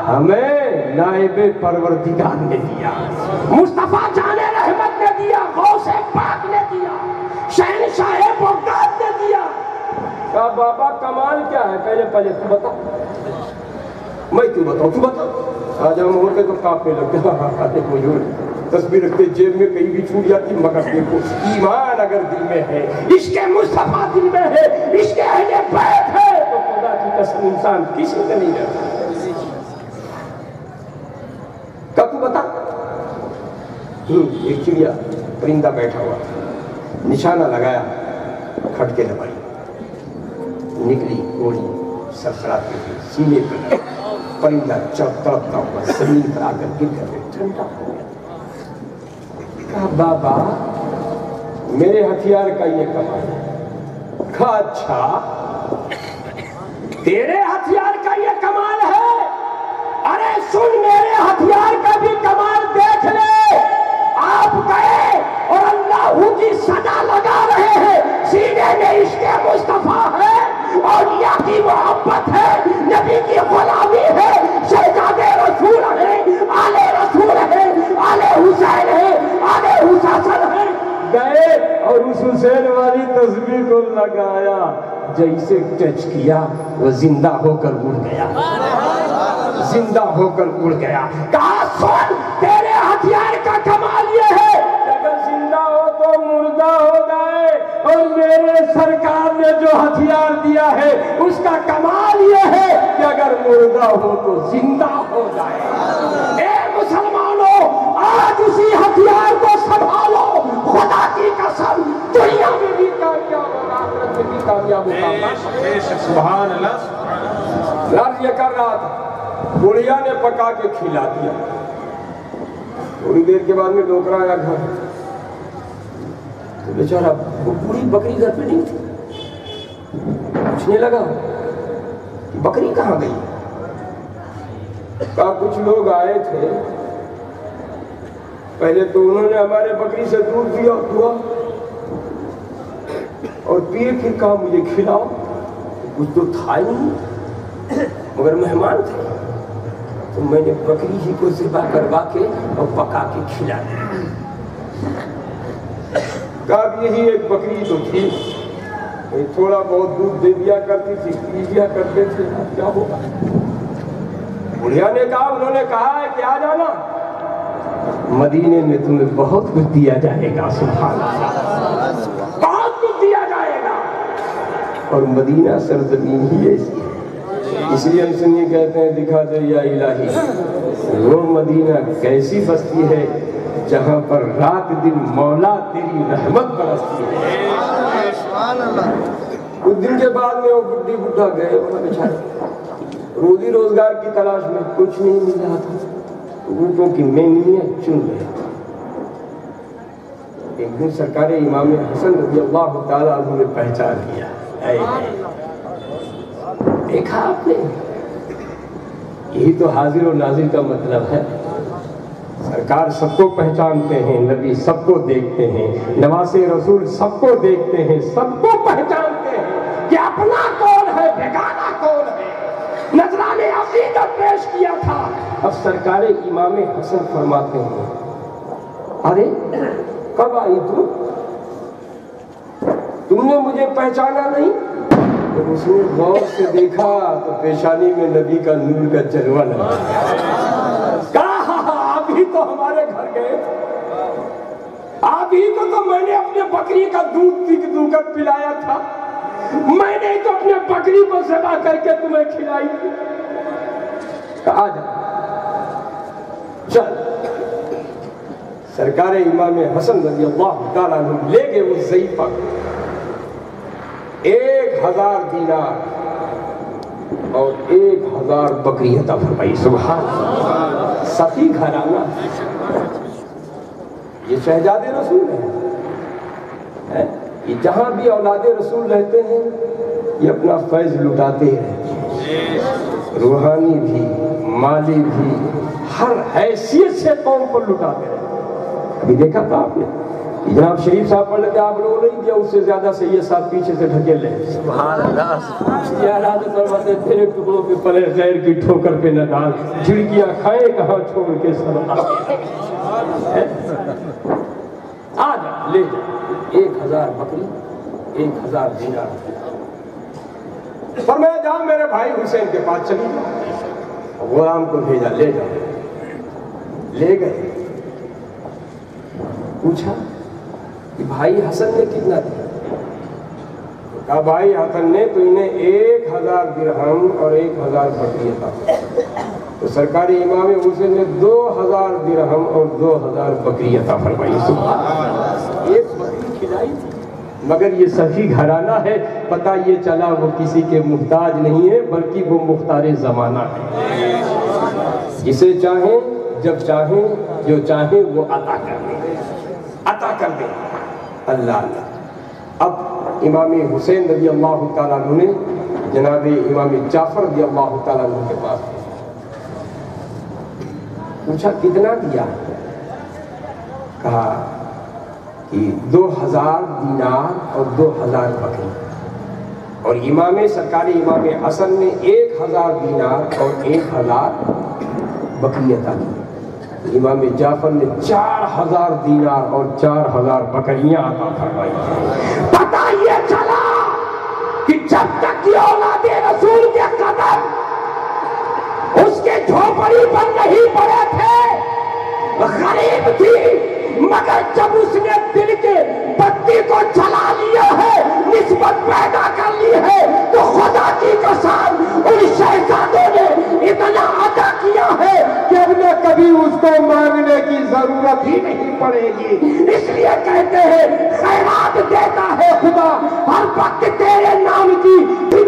ہمیں نائب پروردگار نے دیا، مصطفیٰ جان رحمت نے دیا، غوث پاک نے دیا، شہنشاہ بغداد نے دیا۔ کہا بابا کمال کیا ہے؟ پہلے تو بتا، میں کیوں بتاؤں، تو بتا۔ آج ہم ہوتے تو کانپنے لگتے، تسبیح رکھتے جیب میں کہیں بھی چھوٹ جاتی، مگر دیکھو ایمان اگر دل میں ہے، عشق مصطفیٰ دل میں ہے، عشق اہل بیت ہے، تو خدا کی قسم انسان کسی سے نہیں ڈرتا۔ کب تو بتا؟ ایک چڑیا پرندہ بیٹھا ہوا، نشانہ لگایا، کھٹکے دبائی، نکلی گولی سرسراتی ہوئی سینے پر، پرندہ تڑپتا ہوا زمین پر آ کر گر کر ٹھنڈا ہو گیا۔ کہا بابا میرے ہتھیار کا یہ کمال ہے۔ کہا اچھا تیرے ہتھیار کا یہ کمال ہے؟ ارے سن میرے ہتھیار کا بھی کمال دیکھ لے۔ آپ گئے اور اللہ کی صدا لگا رہے ہیں، سینے میں عشق مصطفیٰ ہے، اولیاء کی محبت ہے، نبی کی غلامی ہے، شہزادے رسول ہیں، آل رسول ہیں، آل حسین ہیں، آل حسین ہیں۔ گئے اور اس حسین والی تسبیح کو لگایا، جیسے ٹچ کیا وہ زندہ ہو کر اڑ گیا، زندہ ہو کر اڑ گیا۔ کہا سن تیرے ہتھیار کا کمال یہ ہے کہ اگر زندہ ہو تو مردہ ہو جائے، اور میرے سرکار نے جو ہتھیار دیا ہے اس کا کمال یہ ہے کہ اگر مردہ ہو تو زندہ ہو جائے. اے مسلمانوں آج اسی ہتھیار کو سنبھالو. خدا کی قسم دنیا میں بھی کامیاب اور آخرت میں بھی کامیاب ہوگا. سبحان اللہ. عرض یہ کر رہا تھا بڑھیا نے پکا کے کھلا دیا. تھوڑی دیر کے بعد میں ڈوکرا آیا گھر تو بیچارہ وہ پوری بکری گھر پہ نہیں تھی. پوچھنے لگا کہ بکری کہاں گئی. کہا کچھ لوگ آئے تھے, پہلے تو انہوں نے ہمارے بکری سے دودھ دیا ہوا اور پیے, پھر کہا مجھے کھلاؤ. کچھ تو تھا ہی نہیں مگر مہمان تھے تو میں نے بکری ہی کو ذبح کروا کے اور پکا کے کھلا دیا. کہا یہی ایک بکری تو تھی, تھوڑا بہت دودھ دے دیا کرتی تھی, پی لیا کرتے تھے, کیا ہوگا. بڑھیا نے کہا انہوں نے کہا ہے کہ آ جانا, مدینے میں تمہیں بہت کچھ دیا جائے گا. سبحان اللہ, بہت کچھ دیا جائے گا. اور مدینہ سرزمین ہی ایسی ہے, اس لیے ہم سے یہ کہتے ہیں دکھا دے یا الہی وہ مدینہ کیسی بستی ہے جہاں پر رات دن مولا تیری رحمت برستی ہے. کچھ دن کے بعد میں وہ بڈھی بڈھا گئے, بیچارے روزی روزگار کی تلاش میں کچھ نہیں مل رہا تھا, اونٹوں کی مینگنیاں چن گیا. ایک دن سرکار امام حسن رضی اللہ تعالیٰ عنہ نے پہچان لیا. دیکھا آپ نے, یہی تو حاضر و ناظر کا مطلب ہے. سرکار سب کو پہچانتے ہیں, نبی سب کو دیکھتے ہیں, نواسے رسول سب کو دیکھتے ہیں, سب کو پہچانتے ہیں کہ اپنا کون ہے بیگانہ کون ہے. نذرانے عقیدت پیش کیا تھا. اب سرکار امام حسن فرماتے ہیں ارے کب آئی تم نے مجھے پہچانا نہیں. جب اس نے غور سے دیکھا تو پیشانی میں نبی کا نور کا جلوہ لگا. کہا آپ ہی تو ہمارے گھر گئے, آپ ہی کو تو میں نے اپنے بکری کا دودھ دو کر پلایا تھا, میں نے تو اپنے بکری کو ذبح کر کے تمہیں کھلائی تھی. آ جا چل. سرکار امام حسن رضی اللہ تعالیٰ عنہ لے گئے اس ضعیفہ کو, 1000 دینار اور 1000 بکری عطا فرمائی. سبحان اللہ, سخی گھرانہ. یہ شہزاد رسول ہے. یہ جہاں بھی اولاد رسول رہتے ہیں یہ اپنا فیض لٹاتے رہتے ہیں, روحانی بھی مالی بھی ہر حیثیت سے قوم پر لٹاتے رہتے ہیں. ابھی دیکھا تھا آپ نے جناب شریف صاحب پڑھ لیتے, آپ لوگوں نہیں دیا, اس سے زیادہ سید صاحب پیچھے سے ڈھکیل لیں. سبحان اللہ. تیرے ٹکڑوں پہ پلے غیر کی ٹھوکر پہ نہ ڈال, جھڑکیاں کھائے کہاں چھوڑ کے سب آ جا لے جا. 1000 بکری 1000 دینار. فرمایا جاؤ میرے بھائی حسین کے پاس چلی جاؤ. غلام کو بھیجا, لے جاؤ. لے گئے, پوچھا کہ بھائی حسن نے کتنا دیا. کہا بھائی حسن نے تو انہیں 1000 درہم اور 1000 بکری عطا. تو سرکار امام حسین نے 2000 درہم اور 2000 بکری عطا فرمائی. ایک بکری کھلائی تھی, مگر یہ سخی گھرانہ ہے. پتہ یہ چلا وہ کسی کے محتاج نہیں ہے بلکہ وہ مختار زمانہ ہے. جسے چاہیں جب چاہیں جو چاہیں وہ عطا کر دیں, عطا کر دیں. اللہ اللہ. اب امام حسین رضی اللہ تعالیٰ عنہ نے جناب امام جعفر رضی اللہ تعالیٰ عنہ کے پاس پوچھا کتنا دیا. کہا کہ 2000 دینار اور 2000 بکری. اور امام سرکار امام حسن نے 1000 دینار اور 1000 بکری عطا کی. امام جعفر نے 4000 دینار اور 4000 بکریاں عطا فرمائی. پتہ یہ چلا کہ جب تک یہ اولاد رسول کے قدم اس کے جھوپڑی پر نہیں پڑے تھے, غریب تھی, مگر جب اس نے دل کے بتی کو جلا لیا ہے، نسبت پیدا کر لی ہے، تو خدا کی قسم ان شہزادوں نے اتنا عطا کیا ہے کہ اب نہ کبھی اس کو مانگنے کی ضرورت ہی نہیں پڑے گی۔ اس لیے کہتے ہیں خیرات دیتا ہے خدا ہر وقت تیرے نام کی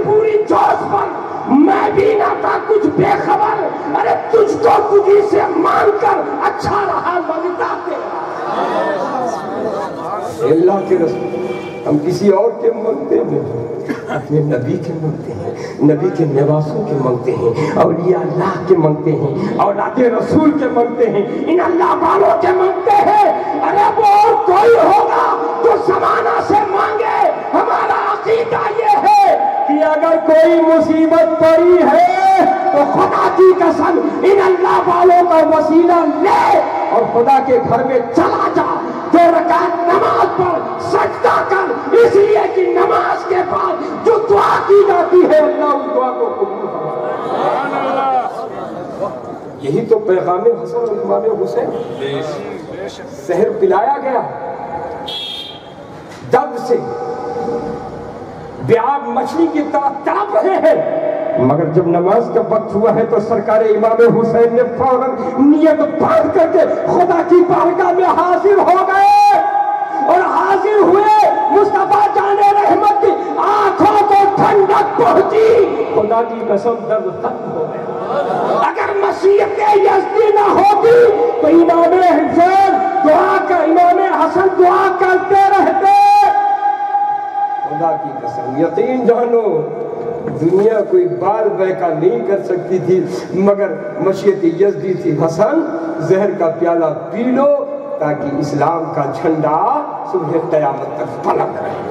پوری جوش پر، میں بھی نہ تھا کچھ بے خبر، ارے تجھ کو تجھی سے مانگ کر اچھا رہا مانگتا تیرا۔ اللہ کے رسول ہم کسی اور کے مانگتے ہیں، اپنے نبی کے مانگتے ہیں، نبی کے نواسوں کے مانگتے ہیں، اولیاء اللہ کے مانگتے ہیں، اولاد رسول کے مانگتے ہیں، ان اللہ والوں کے مانگتے ہیں۔ ارے وہ اور کوئی ہوگا تو زمانہ سے مانگے، ہمارا عقیدہ یہ ہے کہ اگر کوئی مصیبت پڑی ہے تو خدا کی قسم ان اللہ والوں کا وسیلہ لے اور خدا کے گھر میں چلا جا، 2 رکعت نماز پڑھ، سجدہ کر، اس لیے کہ نماز کے بعد جو دعا کی جاتی ہے اللہ اس دعا کو قبول فرماتا ہے۔ یہی تو پیغام حسن اور امام حسین، زہر پلایا گیا درد سے، بیاب مچھلی کی طرح تڑپ رہے ہیں، مگر جب نماز کا وقت ہوا ہے تو سرکار امام حسین نے فوراً نیت باندھ کر کے خدا کی بارگاہ میں حاضر ہو گئے، اور حاضر ہوئے مصطفیٰ جان رحمت کی آنکھوں کو ٹھنڈک پہنچی، خدا کی قسم درد ختم ہو گیا۔ اگر مشیت یزدی نہ ہوتی تو امام حسین دعا کا امام حسن دعا کرتے رہتے۔ خدا کی قسم یقین جانو دنیا کوئی بال بیکا نہیں کر سکتی تھی، مگر مشیت یزدی تھی، حسن زہر کا پیالہ پی لو تاکہ اسلام کا جھنڈا صبح قیامت تک پلک رہے،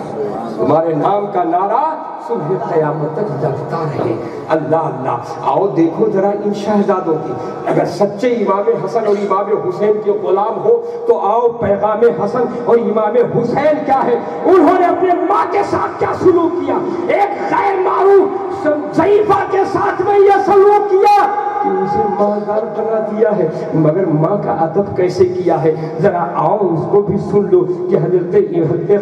تمہارے نام کا نعرہ صبح قیامت تک جلتا رہے۔ اللہ اللہ، آؤ دیکھو ذرا ان شہزادوں کی، اگر سچے امام حسن اور امام حسین کے غلام ہو تو آؤ پیغام حسن اور امام حسین کیا ہے، انہوں نے اپنے ماں کے ساتھ کیا سلوک کیا، ایک غیر معروف ضعیفہ کے ساتھ میں یہ سلوک کیا کہ اسے ماندار بنا دیا ہے، مگر ماں کا ادب کیسے کیا ہے، ذرا آؤ اس کو بھی سن لو کہ حضرت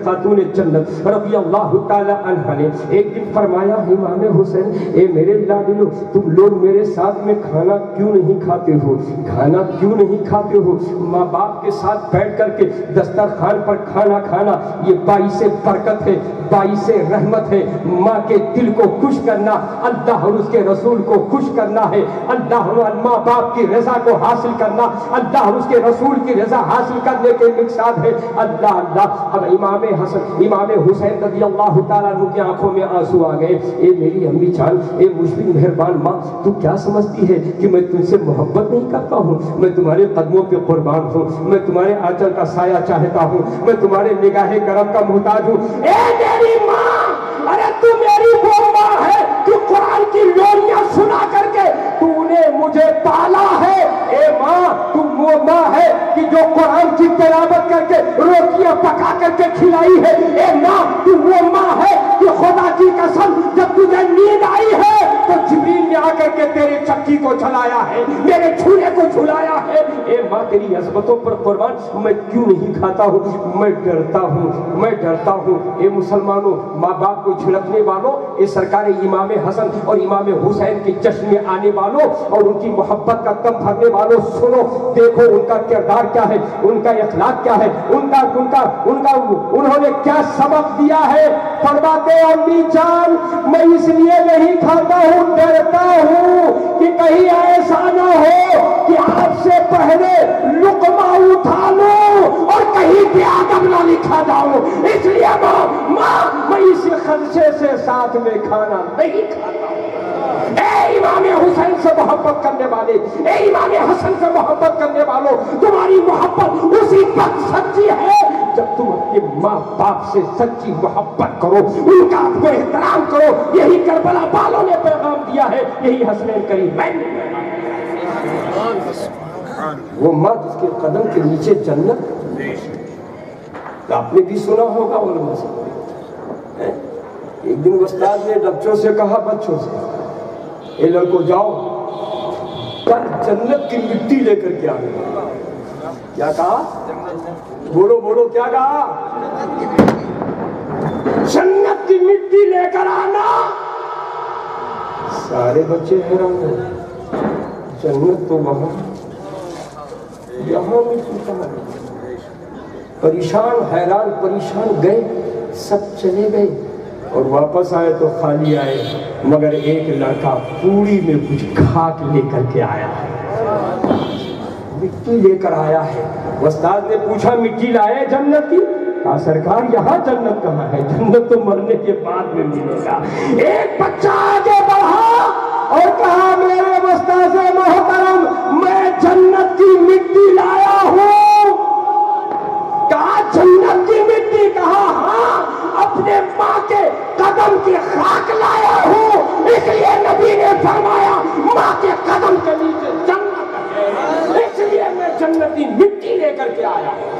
خاتون جنت رضی اللہ تعالی عنہ نے ایک دن فرمایا، امام حسین اے میرے لاڈلو، تم لوگ میرے ساتھ میں کھانا کیوں نہیں کھاتے ہو، کھانا کیوں نہیں کھاتے ہو؟ ماں باپ کے ساتھ بیٹھ کر کے دسترخوان پر کھانا کھانا یہ باعث برکت ہے، باعث رحمت ہے، ماں کے دل کو خوش کرنا، اللہ اور اس کے رسول کو خوش کرنا ہے، اللہ اور ماں باپ کی رضا کو حاصل کرنا، اللہ اور اس کے رسول کی رضا حاصل کرنے کے مقصاد ہے۔ اللہ اللہ، اب امام حسن امام حسین رضی اللہ تعالیٰ عنہ کی آنکھوں میں آنسو آ گئے، اے میری امی جان، اے مشفق مہربان ماں، تو کیا سمجھتی ہے کہ میں تم سے محبت نہیں کرتا ہوں؟ میں تمہارے قدموں پہ قربان ہوں، میں تمہارے آنچل کا سایہ چاہتا ہوں، میں تمہارے نگاہ کرم کا محتاج ہوں۔ اے میری ماں، ارے تو میری وہ ماں ہے کہ قرآن کی لوریاں سنا کر کے تو نے مجھے پالا ہے، اے ماں تم وہ ماں ہے کہ جو قرآن کی تلاوت کر کے روٹیاں پکا کر کے کھلائی ہے، اے ماں تم وہ ماں ہے کہ خدا کی قسم جب تجھے نیند آئی ہے تو جبریل نے آ کر کے تیرے چکی کو جھلایا ہے، میرے چھونے کو جھلایا ہے۔ اے ماں تیری عظمتوں پر قربان میں کیوں نہیں کھاتا ہوں، میں ڈرتا ہوں، میں ڈرتا ہوں۔ اے مسلمانوں، ماں باپ کو جھڑکنے والوں، اے سرکار امام حسن اور امام حسین کے جشن میں آنے والوں اور ان کی محبت کا تم بھرنے والوں، سنو دیکھو ان کا کردار کیا ہے، ان کا اخلاق کیا ہے، انہوں نے کیا سبق دیا ہے۔ فرماتے امی جان میں اس لیے نہیں کھاتا ہوں، ڈرتا ہوں کہ کہیں ایسا نہ ہو کہ آپ سے پہلے لقمہ اٹھا لوں اور کہیں بھی ادب نہ لکھا جاؤں، اس لیے ماں میں اس خدشے سے ساتھ میں کھانا نہیں کھاتا ہوں۔ اے امام حسین سے محبت کرنے والے، اے امام حسن سے محبت کرنے والوں، تمہاری محبت اسی وقت سچی ہے جب تم اپنے ماں باپ سے سچی محبت کرو، ان کا کو احترام کرو۔ یہی کربلا والوں نے پیغام دیا ہے، یہی حسنین کریمین نے پیغام دیا۔ وہ ماں جس کے قدم کے نیچے جنت، آپ نے بھی سنا ہوگا علماء سے، ایک دن استاد نے بچوں سے کہا، بچوں سے اے لڑکو جاؤ کل جنت کی مٹی لے کر کے آنے، کیا کہا؟ بولو بولو، کیا کہا؟ جنت کی مٹی لے کر آنا۔ سارے بچے حیران ہیں، جنت تو وہاں، یہاں مٹی کہاں؟ پریشان حیران پریشان گئے، سب چلے گئے اور واپس آئے تو خالی آئے، مگر ایک لڑکا پوری میں کچھ خاک لے کر کے آیا ہے، مٹی لے کر آیا ہے۔ استاد نے پوچھا مٹی لائے جنت کی؟ کہا سرکار یہاں جنت کہاں ہے، جنت تو مرنے کے بعد میں ملے گا۔ ایک بچہ آگے بڑھا اور کہا میرے استاد محترم میں جنت کی مٹی لایا ہوں۔ کہا جنت کی مٹی؟ کہا ہاں، اپنے ماں کے قدم کی خاک لایا ہوں، اس لیے نبی نے فرمایا ماں کے قدم کے نیچے جنت ہے، اس لیے میں جنتی مٹی لے کر کے آیا ہوں۔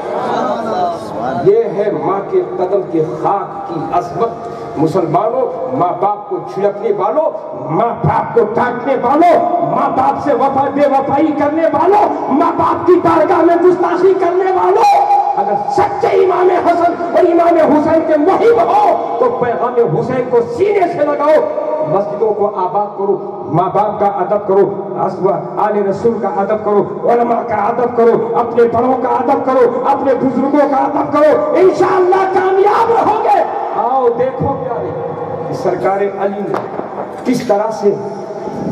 یہ ہے ماں کے قدم کے خاک کی عظمت۔ مسلمانوں، ماں باپ کو چھڑکنے والوں، ماں باپ کو ڈانٹنے والوں، ماں باپ سے بے وفائی کرنے والوں، ماں باپ کی بارگاہ میں گستاخی کرنے والوں، اگر سچے امام حسن اور امام حسین کے محب ہو تو پیغام حسین کو سینے سے لگاؤ، مسجدوں کو آباد کرو، ماں باپ کا ادب کرو، آل رسول کا ادب کرو، علماء کا ادب کرو، اپنے بڑوں کا ادب کرو، اپنے بزرگوں کا ادب کرو، انشاءاللہ کامیاب رہو گے۔ آؤ دیکھو پیارے، سرکار علی نے کس طرح سے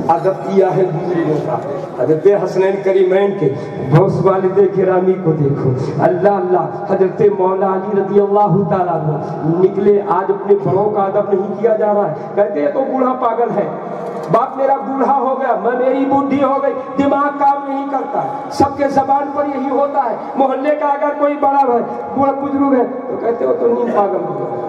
ادب کیا ہے بزرگوں کا۔ حضرت حسنین کریمین کے بہت والد گرامی کو دیکھو، اللہ اللہ، حضرت مولا علی رضی اللہ تعالیٰ عنہ نکلے، آج اپنے بڑوں کا ادب نہیں کیا جا رہا ہے، کہتے ہیں تو بوڑھا پاگل ہے، باپ میرا بوڑھا ہو گیا، میں میری بوڑھی ہو گئی، دماغ کام نہیں کرتا، سب کے زبان پر یہی ہوتا ہے، محلے کا اگر کوئی بڑا بوڑھا بزرگ ہے تو کہتے ہو تو نہیں پاگل ہو گیا،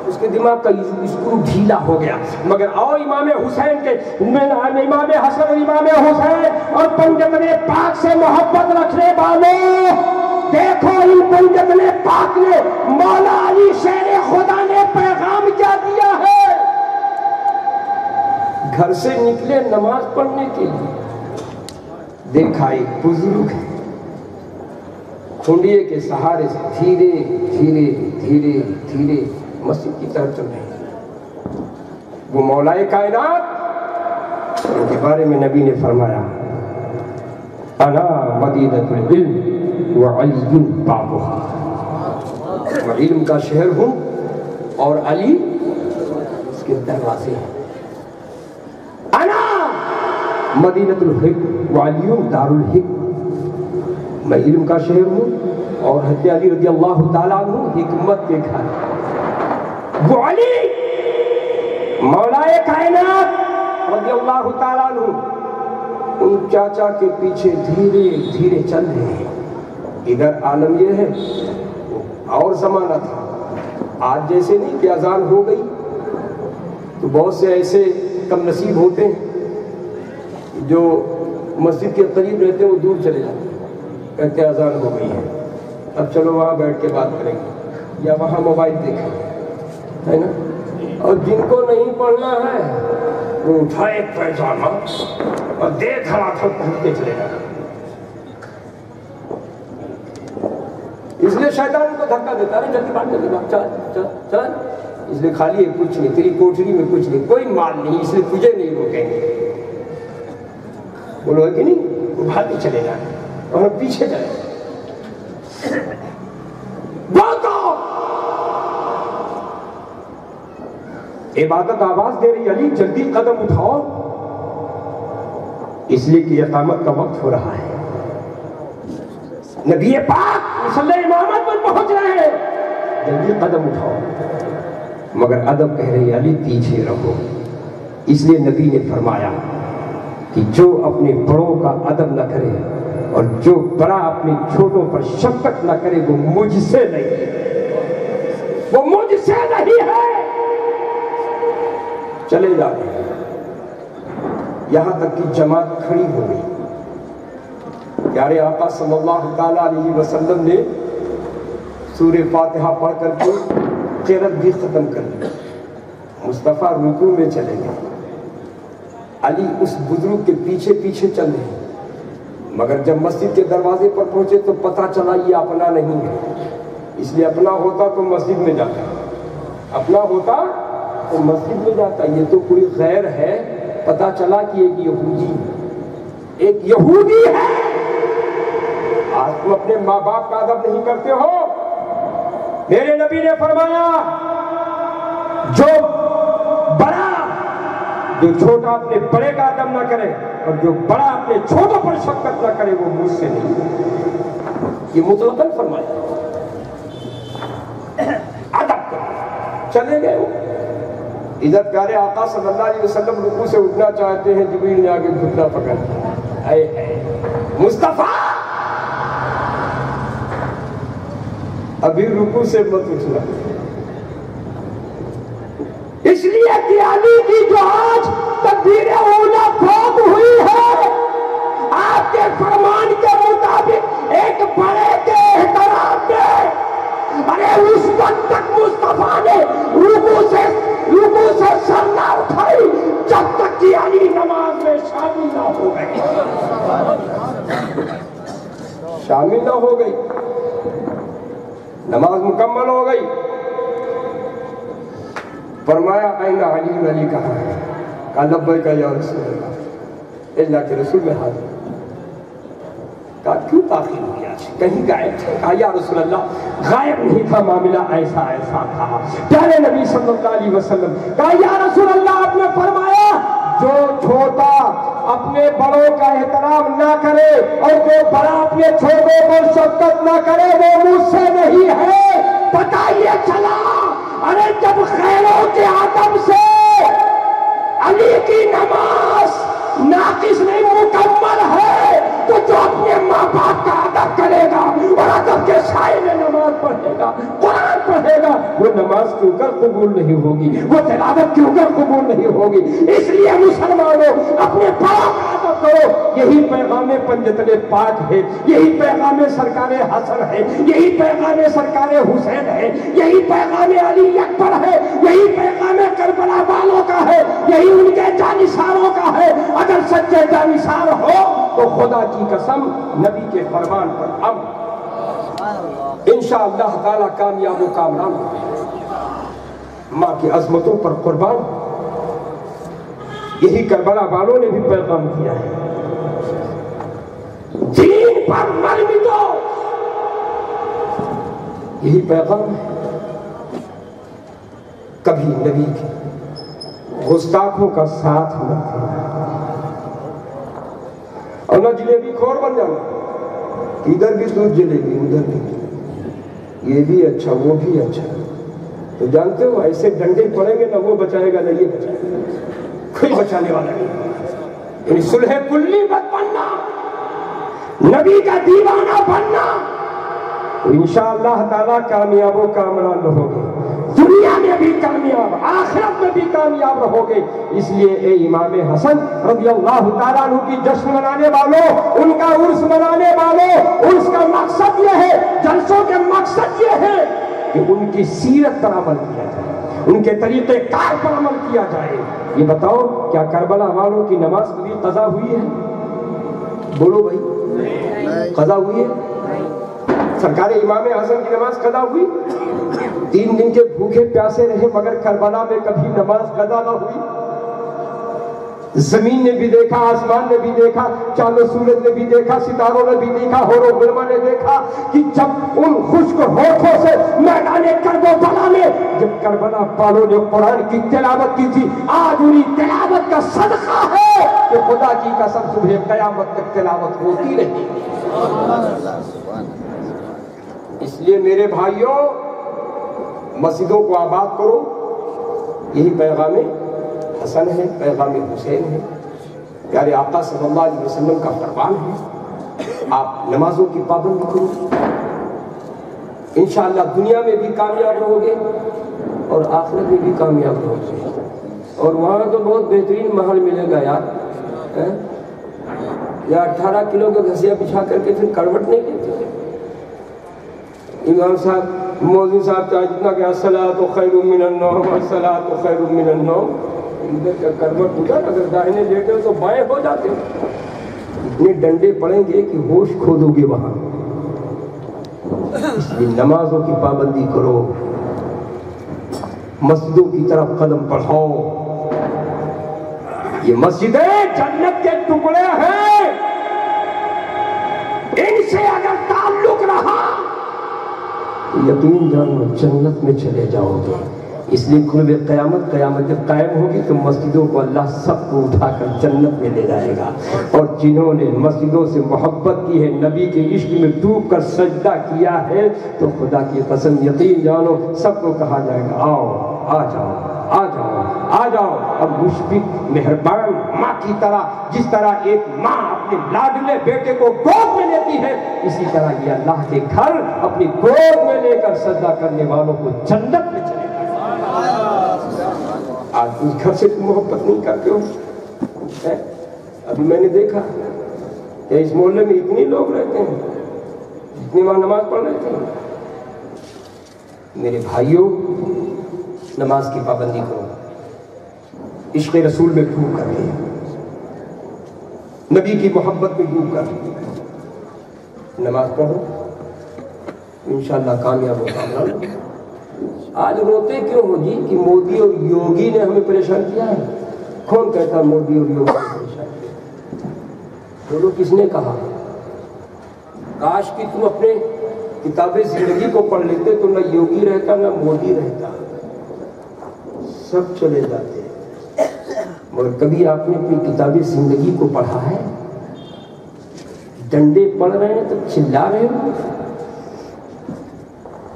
اس کے دماغ کا اسکرو ڈھیلا ہو گیا۔ مگر آؤ امام حسین کے، امام حسن اور امام حسین اور پنجتن پاک سے محبت رکھنے والوں، دیکھو ان پنجتن پاک نے مولا علی شیر خدا نے پیغام کیا دیا ہے۔ گھر سے نکلے نماز پڑھنے کے لیے، دیکھا ایک بزرگ ہے، کھنڈیے کے سہارے سے دھیرے دھیرے دھیرے دھیرے مسجد کی طرف چل رہے ہیں۔ وہ مولا کائنات، ان کے بارے میں نبی نے فرمایا انا مدینۃ العلم وعلی بابها، میں علم کا شہر ہوں اور علی اس کے دروازے ہیں۔ انا مدینۃ الحکم وعلی دار الحکم، میں علم کا شہر ہوں اور حضرت علی رضی اللہ تعالیٰ عنہ حکمت کے گھر۔ وہ علی مولا کائنات رضی اللہ تعالیٰ عنہ ان چاچا کے پیچھے دھیرے دھیرے چل رہے ہیں۔ ادھر عالم یہ ہے، اور زمانہ تھا، آج جیسے نہیں کہ اذان ہو گئی تو بہت سے ایسے کم نصیب ہوتے ہیں جو مسجد کے قریب رہتے ہیں، وہ دور چلے جاتے ہیں، کہتے ہیں اذان ہو گئی ہے، اب چلو وہاں بیٹھ کے بات کریں گے یا وہاں موبائل دیکھیں، ہے نا۔ اور جن کو نہیں پڑھنا ہے وہ اٹھائے پیجامہ اور دیکھ رہا تھا پہن کے چلے جانا۔ اس لیے شیطان کو دھکا دیتا ہے، جلدی بات جلدی بات، چل چل چل، اس لیے خالی ہے کچھ نہیں، تیری کوٹری میں کچھ نہیں، کوئی مال نہیں، اس لیے تجھے نہیں روکیں گے، بولو ہے کہ نہیں، بھاگے چلے جانا اور ہم پیچھے چلے بھاگو۔ عبادت آواز دے رہی، علی جلدی قدم اٹھاؤ، اس لیے کہ اقامت کا وقت ہو رہا ہے، نبی پاک مصلی امامت پر پہنچ رہے ہیں، جلدی قدم اٹھاؤ۔ مگر ادب کہہ رہی علی پیچھے رہو، اس لیے نبی نے فرمایا کہ جو اپنے بڑوں کا ادب نہ کرے اور جو بڑا اپنے چھوٹوں پر شفقت نہ کرے وہ مجھ سے نہیں، وہ مجھ سے نہیں ہے۔ چلے جاتے ہیں، یہاں تک کہ جماعت کھڑی ہو گئی۔ پیارے آقا صلی اللہ تعالیٰ علیہ وسلم نے سورہ فاتحہ پڑھ کر کے قرأت بھی ختم کر دی، مصطفیٰ رکوع میں چلے گئے، علی اس بزرگ کے پیچھے پیچھے چل رہے ہیں، مگر جب مسجد کے دروازے پر پہنچے تو پتہ چلا یہ اپنا نہیں ہے، اس لیے اپنا ہوتا تو مسجد میں جاتا، اپنا ہوتا تو مسجد میں جاتا، یہ تو کوئی غیر ہے۔ پتہ چلا کہ ایک یہودی ہے، ایک یہودی ہے۔ آج تم اپنے ماں باپ کا ادب نہیں کرتے ہو۔ میرے نبی نے فرمایا جو بڑا، جو چھوٹا اپنے بڑے کا ادب نہ کرے اور جو بڑا اپنے چھوٹوں پر شفقت نہ کرے وہ مجھ سے نہیں۔ یہ مطلقاً فرمایا، ادب کرو۔ چلے گئے وہ ادھر، پیارے آقا صلی اللہ علیہ وسلم رکوع سے اٹھنا چاہتے ہیں، جبریل نے آگے گھٹنا پکڑ دیا، اے مصطفیٰ ابھی رکوع سے مت اٹھنا، اس لیے کہ علی کی جو آج تکبیر اولیٰ فوت ہوئی ہے، آپ کے فرمان کے مطابق ایک بڑے کے احترام میں، ارے اس وقت تک مصطفیٰ نے رکوع سے سر نہ اٹھائی جب تک کہ علی نماز میں شامل نہ ہو گئی، شامل نہ ہو گئی، نماز مکمل ہو گئی۔ فرمایا این علی، علی کہاں ہے؟ کہا لبیک یا رسول اللہ، اللہ کے رسول میں حاضر۔ کہا کیوں تاخیر ہو گیا؟ کہیں غائب تھے؟ کہا یا رسول اللہ غائب نہیں تھا، معاملہ ایسا تھا۔ پیارے نبی صلی اللہ علیہ وسلم کہا یا رسول اللہ آپ نے فرمایا جو چھوٹا اپنے بڑوں کا احترام نہ کرے اور جو بڑا اپنے چھوٹوں پر شفقت نہ کرے وہ مجھ سے نہیں ہے۔ پتہ یہ چلا، ارے جب خیروں کے آدم سے علی کی نماز ناقص نہیں مکمل ہے تو جو اپنے ماں باپ کا ادب کرے گا اور ادب کے سائے میں نماز پڑھے گا، قرآن پڑھے گا، وہ نماز کیوں کر قبول نہیں ہوگی، وہ تلاوت کیوں کر قبول نہیں ہوگی۔ اس لیے مسلمانوں اپنے بڑوں کا ادب کرو۔ یہی پیغام پنجتن پاک ہے، یہی پیغام سرکار حسن ہے، یہی پیغام سرکار حسین ہے، یہی پیغام علی اکبر ہے، یہی پیغام کربلا والوں کا ہے، یہی ان کے جانثاروں کا ہے۔ اگر سچے جانثار ہو تو خدا کی قسم نبی کے فرمان پر عمل، انشاءاللہ تعالی کامیاب و کامران ہو۔ ماں کی عظمتوں پر قربان، یہی کربلا والوں نے بھی پیغام دیا ہے، دین پر مر مٹو، یہی پیغام ہے۔ کبھی نبی کے گستاخوں کا ساتھ نہ دینا اور نہ جلیبی خور بن جانا، ادھر بھی دودھ جلیبی، ادھر بھی، یہ بھی اچھا وہ بھی اچھا۔ تو جانتے ہو ایسے ڈنڈے پڑیں گے نہ وہ بچائے گا نہ یہ بچائے گا، کوئی بچانے والا نہیں۔ یعنی صلح کلی مت بننا، نبی کا دیوانہ بننا، تو انشاءاللہ تعالیٰ کامیاب و کامران رہو گے، دنیا میں بھی کامیاب، آخرت میں بھی کامیاب رہو گے۔ اس لیے اے امام حسن رضی اللہ تعالیٰ عنہ کی جشن منانے والوں، ان کا عرس منانے والوں، عرس کا مقصد یہ ہے، جلسوں کے مقصد یہ ہے کہ ان کی سیرت پر عمل کیا جائے، ان کے طریقے کار پر عمل کیا جائے۔ یہ بتاؤ کیا کربلا والوں کی نماز کبھی قضا ہوئی ہے؟ بولو بھائی، قضا ہوئی ہے؟ سرکار امام حسن کی نماز قضا ہوئی؟ 3 دن کے بھوکے پیاسے رہے مگر کربلا میں کبھی نماز قضا نہ ہوئی۔ زمین نے بھی دیکھا، آسمان نے بھی دیکھا، چاند و سورج نے بھی دیکھا، ستاروں نے بھی دیکھا، حور و غلماں نے دیکھا کہ جب ان خشک ہونٹوں سے میدان کربلا میں جب کربلا والوں نے قرآن کی تلاوت کی تھی، آج انہی تلاوت کا صدقہ ہے کہ خدا کی قسم صبح قیامت تک تلاوت ہوتی رہی۔ اس لیے میرے بھائیوں مسجدوں کو آباد کرو، یہی پیغام حسن ہے، پیغام حسین ہے، پیارے آقا صلی اللہ علیہ وسلم کا فرمان ہے۔ آپ نمازوں کی پابندی کرو، انشاءاللہ دنیا میں بھی کامیاب رہو گے اور آخرت میں بھی کامیاب رہو گے۔ اور وہاں تو بہت بہترین محل ملے گا یار، یا 18 کلو کا گھسیا بچھا کر کے پھر کروٹ نہیں دیتے۔ امام صاحب، مؤذن صاحب چاہے جتنا کہ الصلاۃ خیر من النوم، الصلاۃ خیر من النوم، ادھر کا کروٹ ادھر، اگر داہنے لیٹے ہو تو بائیں ہو جاتے ہو، اتنے ڈنڈے پڑیں گے کہ ہوش کھو دو گے وہاں. اس لیے نمازوں کی پابندی کرو, مسجدوں کی طرف قدم بڑھاؤ. یہ مسجدیں جنت کے ٹکڑے ہیں, ان سے اگر تعلق رہا یقین جانو جنت میں چلے جاؤ گے. اس لیے قرب قیامت جب قائم ہوگی تو مسجدوں کو اللہ سب کو اٹھا کر جنت میں لے جائے گا. اور جنہوں نے مسجدوں سے محبت کی ہے, نبی کے عشق میں ڈوب کر سجدہ کیا ہے, تو خدا کی قسم یقین جانو سب کو کہا جائے گا آؤ, آ جاؤ, آ جاؤ, آ جاؤ. اب مشفق مہربان ماں کی طرح, جس طرح ایک ماں اپنے لاڈلے بیٹے کو گود میں لیتی ہے, اسی طرح یہ اللہ کے گھر اپنی گود میں لے کر سجدہ کرنے والوں کو جنت میں چلے. آج اس گھر سے تم محبت نہیں کرتے ہو. ابھی میں نے دیکھا کہ اس محلے میں اتنے لوگ رہتے ہیں جتنے وہاں نماز پڑھ رہے تھے. میرے بھائیوں, نماز کی پابندی کرو, عشق رسول میں ڈوب کر کے, نبی کی محبت میں ڈوب کر نماز پڑھو, انشاءاللہ کامیاب ہوگا. آج روتے کیوں ہو جی کہ مودی اور یوگی نے ہمیں پریشان کیا ہے؟ کون کہتا مودی اور یوگی نے پریشان کیا؟ بولو کس نے کہا؟ کاش کہ تم اپنے کتاب زندگی کو پڑھ لیتے تو نہ یوگی رہتا نہ مودی رہتا, سب چلے جاتے. مگر کبھی آپ نے اپنی کتاب زندگی کو پڑھا ہے؟ ڈنڈے پڑھ رہے ہیں تو چلا رہے ہو,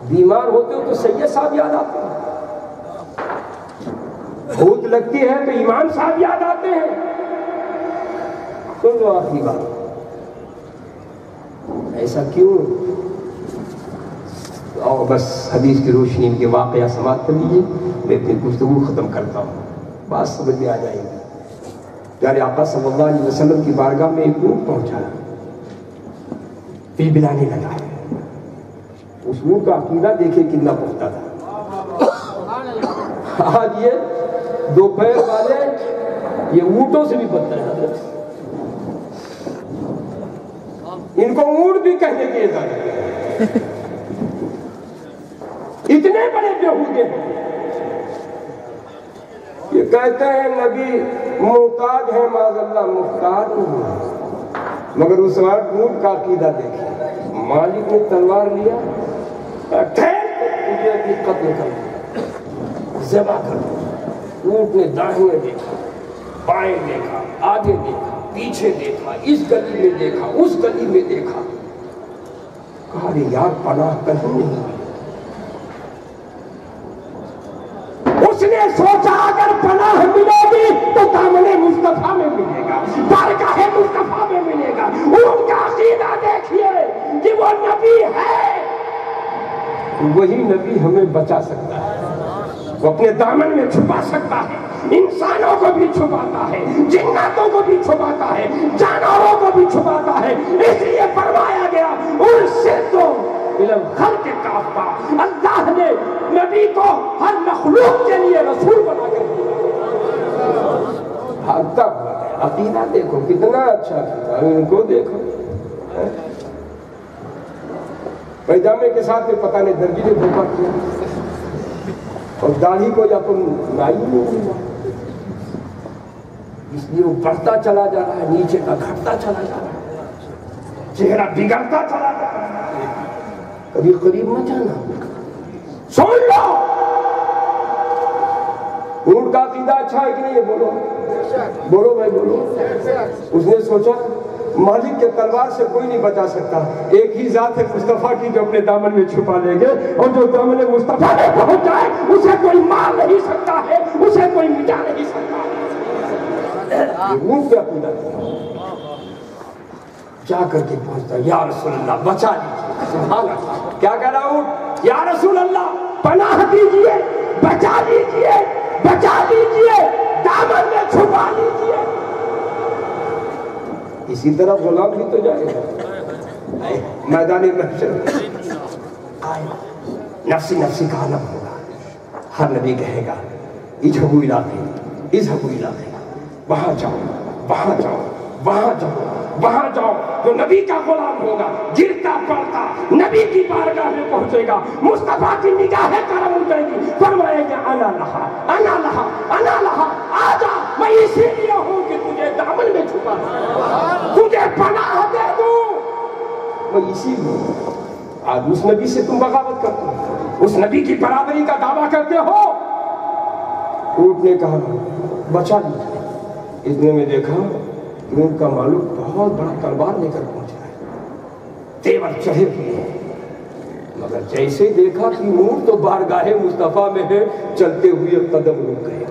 بیمار ہوتے ہو تو سید صاحب یاد آتے ہیں, بھوک لگتی ہے تو امام صاحب یاد آتے ہیں. سن لو آخری بات, ایسا کیوں؟ اور بس حدیث کی روشنی کے واقعہ سماعت کر لیجیے, میں اپنی گفتگو ختم کرتا ہوں, بات سمجھ میں آ جائے گی. پیارے آقا صلی اللہ علیہ وسلم کی بارگاہ میں ایک اونٹ پہنچا, پل بلانے لگا. اس اونٹ کا عقیدہ دیکھے کتنا پختہ تھا. آج یہ دو پیر والے یہ اونٹوں سے بھی بدتر ہیں حضرت. ان کو اونٹ بھی کہنے کی اجازت ہے, اتنے بڑے بیہودے ہیں. یہ کہتے ہیں نبی محتاج ہے, معاذ اللہ محتاج نہیں, مگر اس وقت اونٹ کا عقیدہ دیکھے. مالک نے تلوار لیا, تجھے بھی قتل کر دو, ذبح کر دو. اونٹ نے دائیں دیکھا, بائیں دیکھا, آگے دیکھا, پیچھے دیکھا, اس گلی میں دیکھا, اس گلی میں دیکھا. کہا رے یار پناہ کہیں نہیں. اس نے سوچا اگر پناہ ملے گی تو دامن مصطفیٰ میں ملے گا, بارگاہ مصطفیٰ میں ملے گا. ان کا عقیدہ دیکھیے کہ وہ نبی ہے, وہی نبی ہمیں بچا سکتا ہے, وہ اپنے دامن میں چھپا سکتا ہے. انسانوں کو بھی چھپاتا ہے, جناتوں کو بھی چھپاتا ہے, جانوروں کو بھی چھپاتا ہے. اس لیے فرمایا گیا ارسلتو الی الخلق کافہ, اللہ نے نبی کو ہر مخلوق کے لیے رسول بنا کر دیا. ہر تک عقیدہ دیکھو کتنا اچھا تھا, ان کو دیکھو. پیجامے کے ساتھ میں پتہ نہیں درجی نے دھوکہ کیا, اور داڑھی کو یا تم نائی نہیں ہوا, اس لیے وہ بڑھتا چلا جا رہا ہے, نیچے کا گھٹتا چلا جا رہا ہے, چہرہ بگڑتا چلا جا رہا ہے. کبھی قریب نہ جانا. سن لو اونٹ کا عقیدہ اچھا ہے کہ نہیں, یہ بولو بولو بھائی بولو. اس نے سوچا مالک کے تلوار سے کوئی نہیں بچا سکتا, ایک ہی ذات ہے مصطفیٰ کی جو اپنے دامن میں چھپا لیں گے, اور جو دامن مصطفیٰ میں پہنچ جائے اسے کوئی مار نہیں سکتا ہے, اسے کوئی مٹا نہیں سکتا ہے. اونٹ کا عقیدہ جا کر کے پہنچتا, یا رسول اللہ بچا لیجیے. سبحان اللہ, کیا کہہ رہا ہوں, یا رسول اللہ پناہ دیجیے, بچا لیجیے, بچا لیجیے, دامن میں چھپا لیجیے. اسی طرح غلام بھی تو جائے گا میدان محشر میں, نفسی نفسی کا عالم ہوگا. ہر نبی کہے گا اذهبوا الى اذهبوا الى, وہاں جاؤ, وہاں جاؤ, وہاں جاؤ, وہاں جاؤ، جو نبی کا غلام ہوگا گرتا پڑتا نبی کی بارگاہ میں پہنچے گا، مصطفیٰ کی نگاہیں کرم اٹھیں گی، فرمائیں گے انا لہا انا لہا انا لہا، آ جا میں اسی لیے ہوں کہ تجھے دامن میں چھپا تجھے پناہ دے دوں، میں اسی لیے۔ آج اس نبی سے تم بغاوت کرتے ہو، اس نبی کی برابری کا دعویٰ کرتے ہو۔ اونٹ نے کہا بچا لیا، اتنے میں دیکھا کہ ان کا مالک بہت بڑا تلوار لے کر پہنچا ہے، تیور چڑھے ہوئے ہیں، مگر جیسے دیکھا کہ اونٹ تو بارگاہ مصطفیٰ میں ہے، چلتے ہوئے قدم رک گئے۔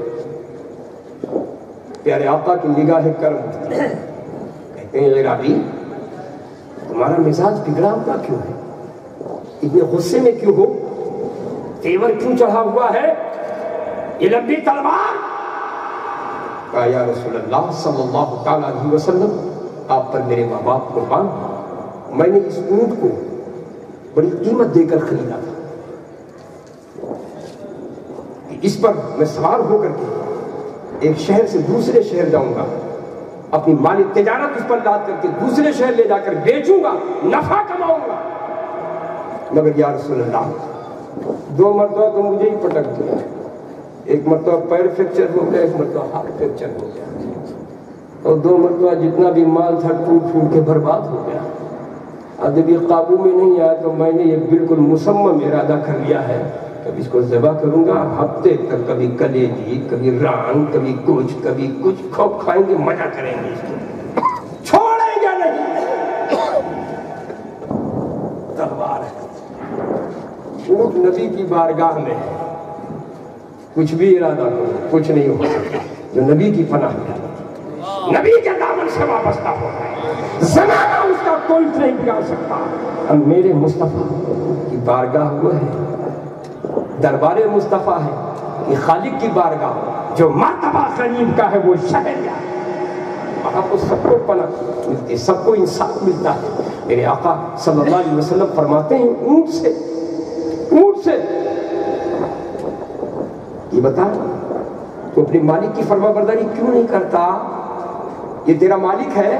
پیارے آقا کی نگاہ کرم اٹھتی ہے، کہتے ہیں عرابی تمہارا مزاج بگڑا ہوا کیوں ہے، اتنے غصے میں کیوں ہو، تیور کیوں چڑھا ہوا ہے، یہ لمبی تلوار؟ کہا یا رسول اللہ صلی اللہ تعالیٰ علیہ وسلم آپ پر میرے ماں باپ قربان، میں نے اس اونٹ کو بڑی قیمت دے کر خریدا تھا، اس پر میں سوار ہو کر کے ایک شہر سے دوسرے شہر جاؤں گا، اپنی مالی تجارت اس پر لاد کر کے دوسرے شہر لے جا کر بیچوں گا، نفع کماؤں گا، مگر یا رسول اللہ 2 مرتبہ تو مجھے ہی پٹک دیا، ایک مرتبہ پیر فریکچر ہو گیا، ایک مرتبہ ہاتھ فریکچر ہو گیا، اور 2 مرتبہ جتنا بھی مال تھا ٹوٹ پھوٹ کے برباد ہو گیا۔ اب جب یہ قابو میں نہیں آیا تو میں نے یہ بالکل مصمم ارادہ کر لیا ہے کہ اس کو ذبح کروں گا، ہفتے تک کبھی کلیجی، کبھی ران، کبھی کچھ خوب کھائیں گے، مزہ کریں گے، اس کو چھوڑیں گے نہیں۔ تلوار ہے، اونٹ نبی کی بارگاہ میں ہے، کچھ بھی ارادہ کرو کچھ نہیں ہو سکتا، جو نبی کی پناہ میں نبی کے دامن سے وابستہ ہو ہے، زمانہ اس کا کوئی نہیں بگاڑ سکتا۔ اب میرے مصطفیٰ کی بارگاہ وہ ہے، دربار مصطفیٰ ہے کہ خالق کی بارگاہ جو مرتبہ غریب کا ہے وہ شہر ہے، وہاں کو سب کو پناہ ملتی ہے، سب کو انصاف ملتا ہے۔ میرے آقا صلی اللہ علیہ وسلم فرماتے ہیں اونٹ سے یہ بتا تو اپنے مالک کی فرما برداری کیوں نہیں کرتا؟ یہ تیرا مالک ہے،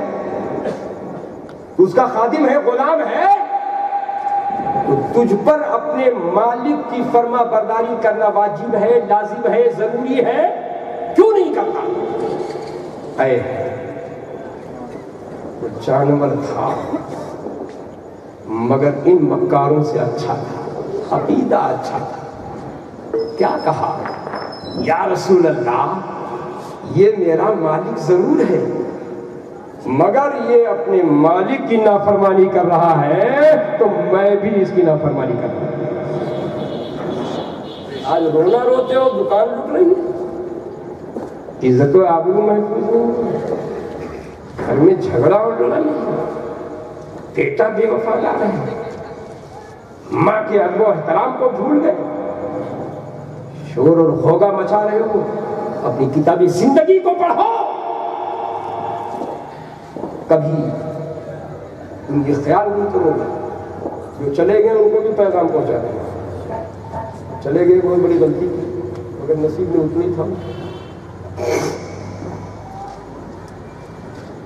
اس کا خادم ہے، غلام ہے، تو تجھ پر اپنے مالک کی فرما برداری کرنا واجب ہے، لازم ہے، ضروری ہے، کیوں نہیں کرتا؟ اے وہ جانور تھا مگر ان مکاروں سے اچھا تھا، عقیدہ اچھا تھا، کیا کہا یا رسول اللہ یہ میرا مالک ضرور ہے مگر یہ اپنے مالک کی نافرمانی کر رہا ہے تو میں بھی اس کی نافرمانی کر رہا ہوں۔ آج رونا روتے ہو، دکان لٹ رہی ہے، عزت و آبرو محفوظ نہیں، گھر میں جھگڑا اور لڑائی، بیٹا بے وفادار ہے، ماں کے ادب و احترام کو بھول گئے، شور اور غوغا مچا رہے ہو، اپنی کتابی زندگی کو پڑھو، کبھی تم یہ خیال نہیں کرو گے جو چلے گئے ان کو بھی پیغام پہنچا دیں، چلے گئے بہت بڑی غلطی کی مگر نصیب میں اتنی تھا۔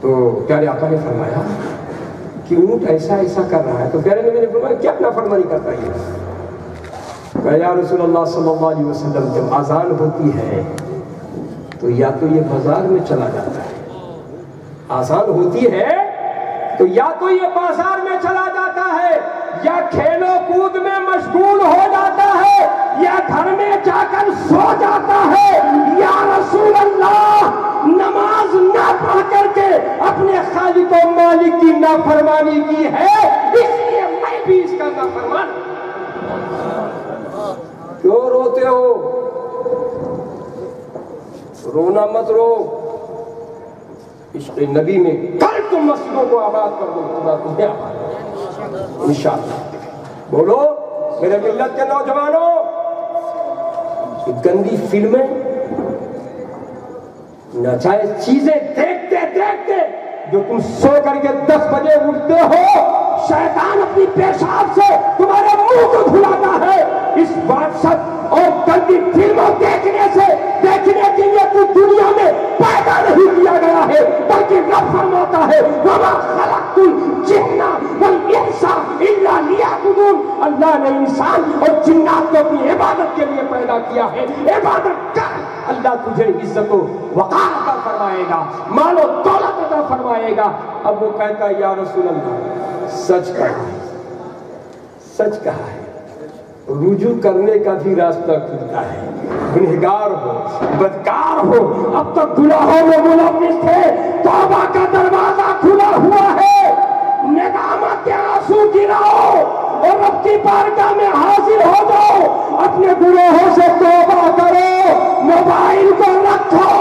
تو پیارے آقا نے فرمایا کہ اونٹ ایسا کر رہا ہے، تو پیارے نبی نے فرمایا کیا نافرمانی کرتا ہے یہ؟ یا رسول اللہ صلی اللہ علیہ وسلم جب اذان ہوتی ہے تو یا تو یہ بازار میں چلا جاتا ہے، اذان ہوتی ہے تو یا تو یہ بازار میں چلا جاتا ہے یا کھیلو کود میں مشغول ہو جاتا ہے یا گھر میں جا کر سو جاتا ہے۔ یا رسول اللہ نماز نہ پڑھ کر کے اپنے خالق و مالک کی نافرمانی کی ہے، اس لیے میں بھی اس کا نافرمان۔ کیوں روتے ہو؟ رونا مت رو، عشق نبی میں کل تم مسجدوں کو آباد کر دو، خدا تمہیں آباد انشاءاللہ۔ بولو میرے ملت کے نوجوانوں، گندی فلمیں، ناجائز چیزیں دیکھتے دیکھتے جو تم سو کر کے 10 بجے اٹھتے ہو، شیطان اپنی پیشاب سے تمہارے منہ کو دھلاتا ہے۔ اس واٹس ایپ اور گندی فلموں دیکھنے کے لیے تو دنیا میں پیدا نہیں کیا گیا ہے، بلکہ رب فرماتا فرماتا ہے وما خلقت الجن والانس الا لیعبدون، اللہ نے انسان اور جنات کو اپنی عبادت کے لیے پیدا کیا ہے، عبادت کر، اللہ تجھے عزت و وقار عطا فرمائے گا، مال و دولت عطا فرمائے گا۔ اب وہ کہتا ہے یا رسول اللہ سچ کہا ہے، سچ کہا ہے، رجوع کرنے کا بھی راستہ کھلتا ہے، گنہگار ہو بدکار ہو اب تک گناہوں میں ملوث تھے، توبہ کا دروازہ کھلا ہوا ہے، ندامت کے آنسو گراؤ اور رب کی بارگاہ میں حاضر ہو جاؤ، اپنے گناہوں سے توبہ کرو، موبائل کو رکھو،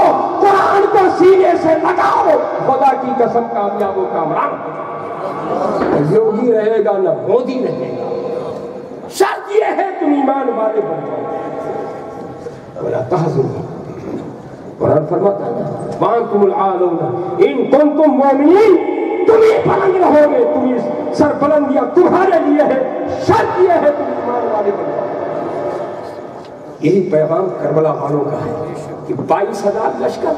قرآن کو سینے سے لگاؤ، خدا کی قسم کامیاب و کامران ہو، یوگی رہے گا نہ مودی رہے گا، شرط یہ ہے تم ایمان والے بن جاؤ، ولا تحزنوا، قرآن فرماتا ہے وانتم العالون ان کنتم مومنین، تم ہی بلند رہو گے، تم ہی سر بلندیاں تمہارے لیے ہے، شرط یہ ہے تم ایمان والے بن جاؤ۔ یہی پیغام کربلا والوں کا ہے کہ 22,000 لشکر،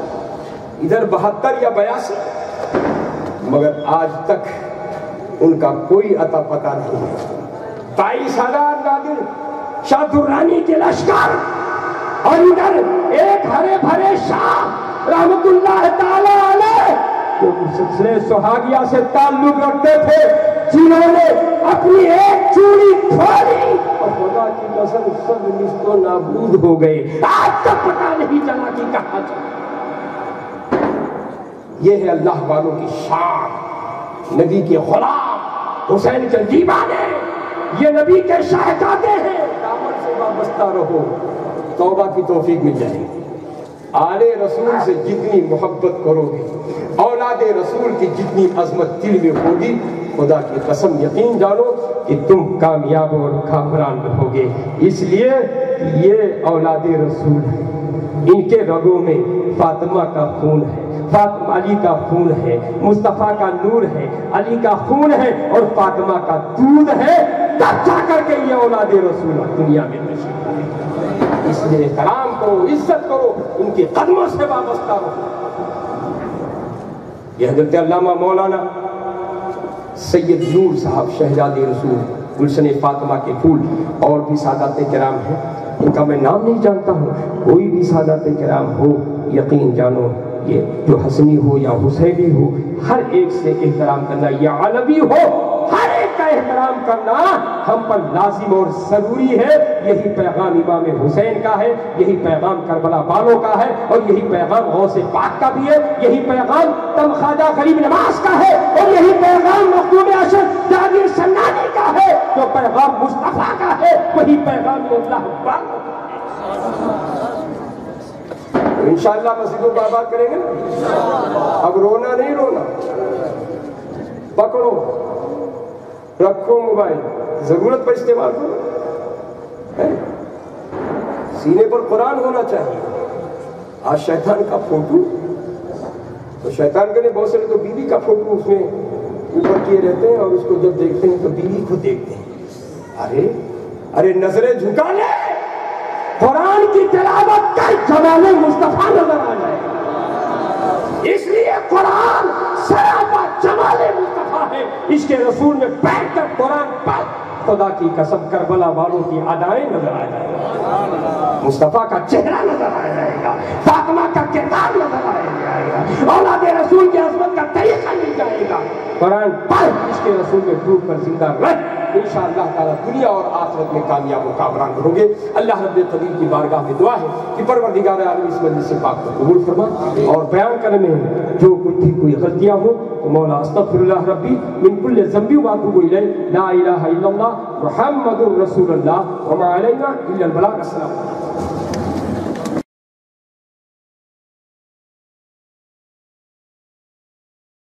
ادھر 72 یا 82، مگر آج تک ان کا کوئی عطا پتہ نہیں ہے۔ 22,000 نادر شاہ درانی کے لشکر اور ادھر ایک ہرے بھرے شاہ رحمت اللہ تعالی علیہ جو سلسلے سہاگیہ سے تعلق رکھتے تھے، جنہوں نے اپنی ایک چوڑی کھولی اور خدا کی قسم سب نیست و نابود ہو گئے، آج تک پتہ نہیں چلا کہ کہاں چلا۔ یہ ہے اللہ والوں کی شان، نبی کے غلام حسین کے دیوانے، یہ نبی کے شہزادے ہیں، دامن سے وابستہ رہو، توبہ کی توفیق مل جائے گی۔ آل رسول سے جتنی محبت کرو گے، اولاد رسول کی جتنی عظمت دل میں ہوگی، خدا کی قسم یقین جانو کہ تم کامیاب اور کامران رہو گے۔ اس لیے یہ اولاد رسول ہیں، ان کے رگوں میں فاطمہ کا خون ہے، فاطمہ علی کا خون ہے، مصطفیٰ کا نور ہے، علی کا خون ہے اور فاطمہ کا دودھ ہے، تب جا کر کے یہ اولاد رسول دنیا میں تشریف لائے۔ اس لیے احترام کرو، عزت کرو، ان کے قدموں سے وابستہ رہو۔ یہ حضرت علامہ مولانا سید نور صاحب شہزاد رسول گلشن فاطمہ کے پھول اور بھی سادات کرام ہیں، ان کا میں نام نہیں جانتا ہوں، کوئی بھی سادات کرام ہو یقین جانو یہ جو حسنی ہو یا حسینی ہو ہر ایک سے احترام کرنا، یا علوی ہو ہر ایک کا احترام کرنا ہم پر لازم اور ضروری ہے۔ یہی پیغام امام حسین کا ہے، یہی پیغام کربلا والوں کا ہے، اور یہی پیغام غوث پاک کا بھی ہے، یہی پیغام تم خواجہ غریب نواز کا ہے، اور یہی پیغام مخدوم اشرف جاگیر سنانی کا ہے، جو پیغام مصطفیٰ کا ہے، وہی پیغام اللہ والوں کا ہے۔ انشاءاللہ مسجدوں کو آباد کریں گے نا، اب رونا نہیں رونا، پکڑو رکھو موبائل، ضرورت پر استعمال کرو، سینے پر قرآن ہونا چاہیے۔ آج شیطان کا فوٹو، تو شیطان کے بہت سے تو بیوی کا فوٹو اس میں اوپر کیے رہتے ہیں، اور اس کو جب دیکھتے ہیں تو بیوی کو دیکھتے ہیں، ارے نظریں جھکا لے، قرآن کی تلاوت کا جمال مصطفیٰ نظر آ جائے، اس لیے قرآن سراپا جمال مصطفیٰ ہے۔ اس کے رسول میں بیٹھ کر قرآن پڑھ، خدا کی قسم کربلا والوں کی ادائیں نظر آ جائے گا، مصطفیٰ کا چہرہ نظر آ جائے گا، فاطمہ کا کردار نظر آ جائے گا، اولاد رسول کی عظمت کا طریقہ مل جائے گا۔ قرآن پڑھ، اس کے رسول میں ڈوب کر زندہ رہ، انشاءاللہ تعالیٰ دنیا اور آخرت میں کامیاب و کامران رہو گے۔ اللہ رب قدیر کی بارگاہ میں دعا ہے کہ پروردگار عالم اس مجلس سے پاک کو قبول فرما، اور بیان کرنے میں جو کچھ بھی کوئی غلطیاں ہوں تو مولا استغفر اللہ ربی من کل ذنب واتوب الیہ، لا الہ الا اللہ محمد رسول اللہ وما علینا الا البلاغ۔ السلام علیکم۔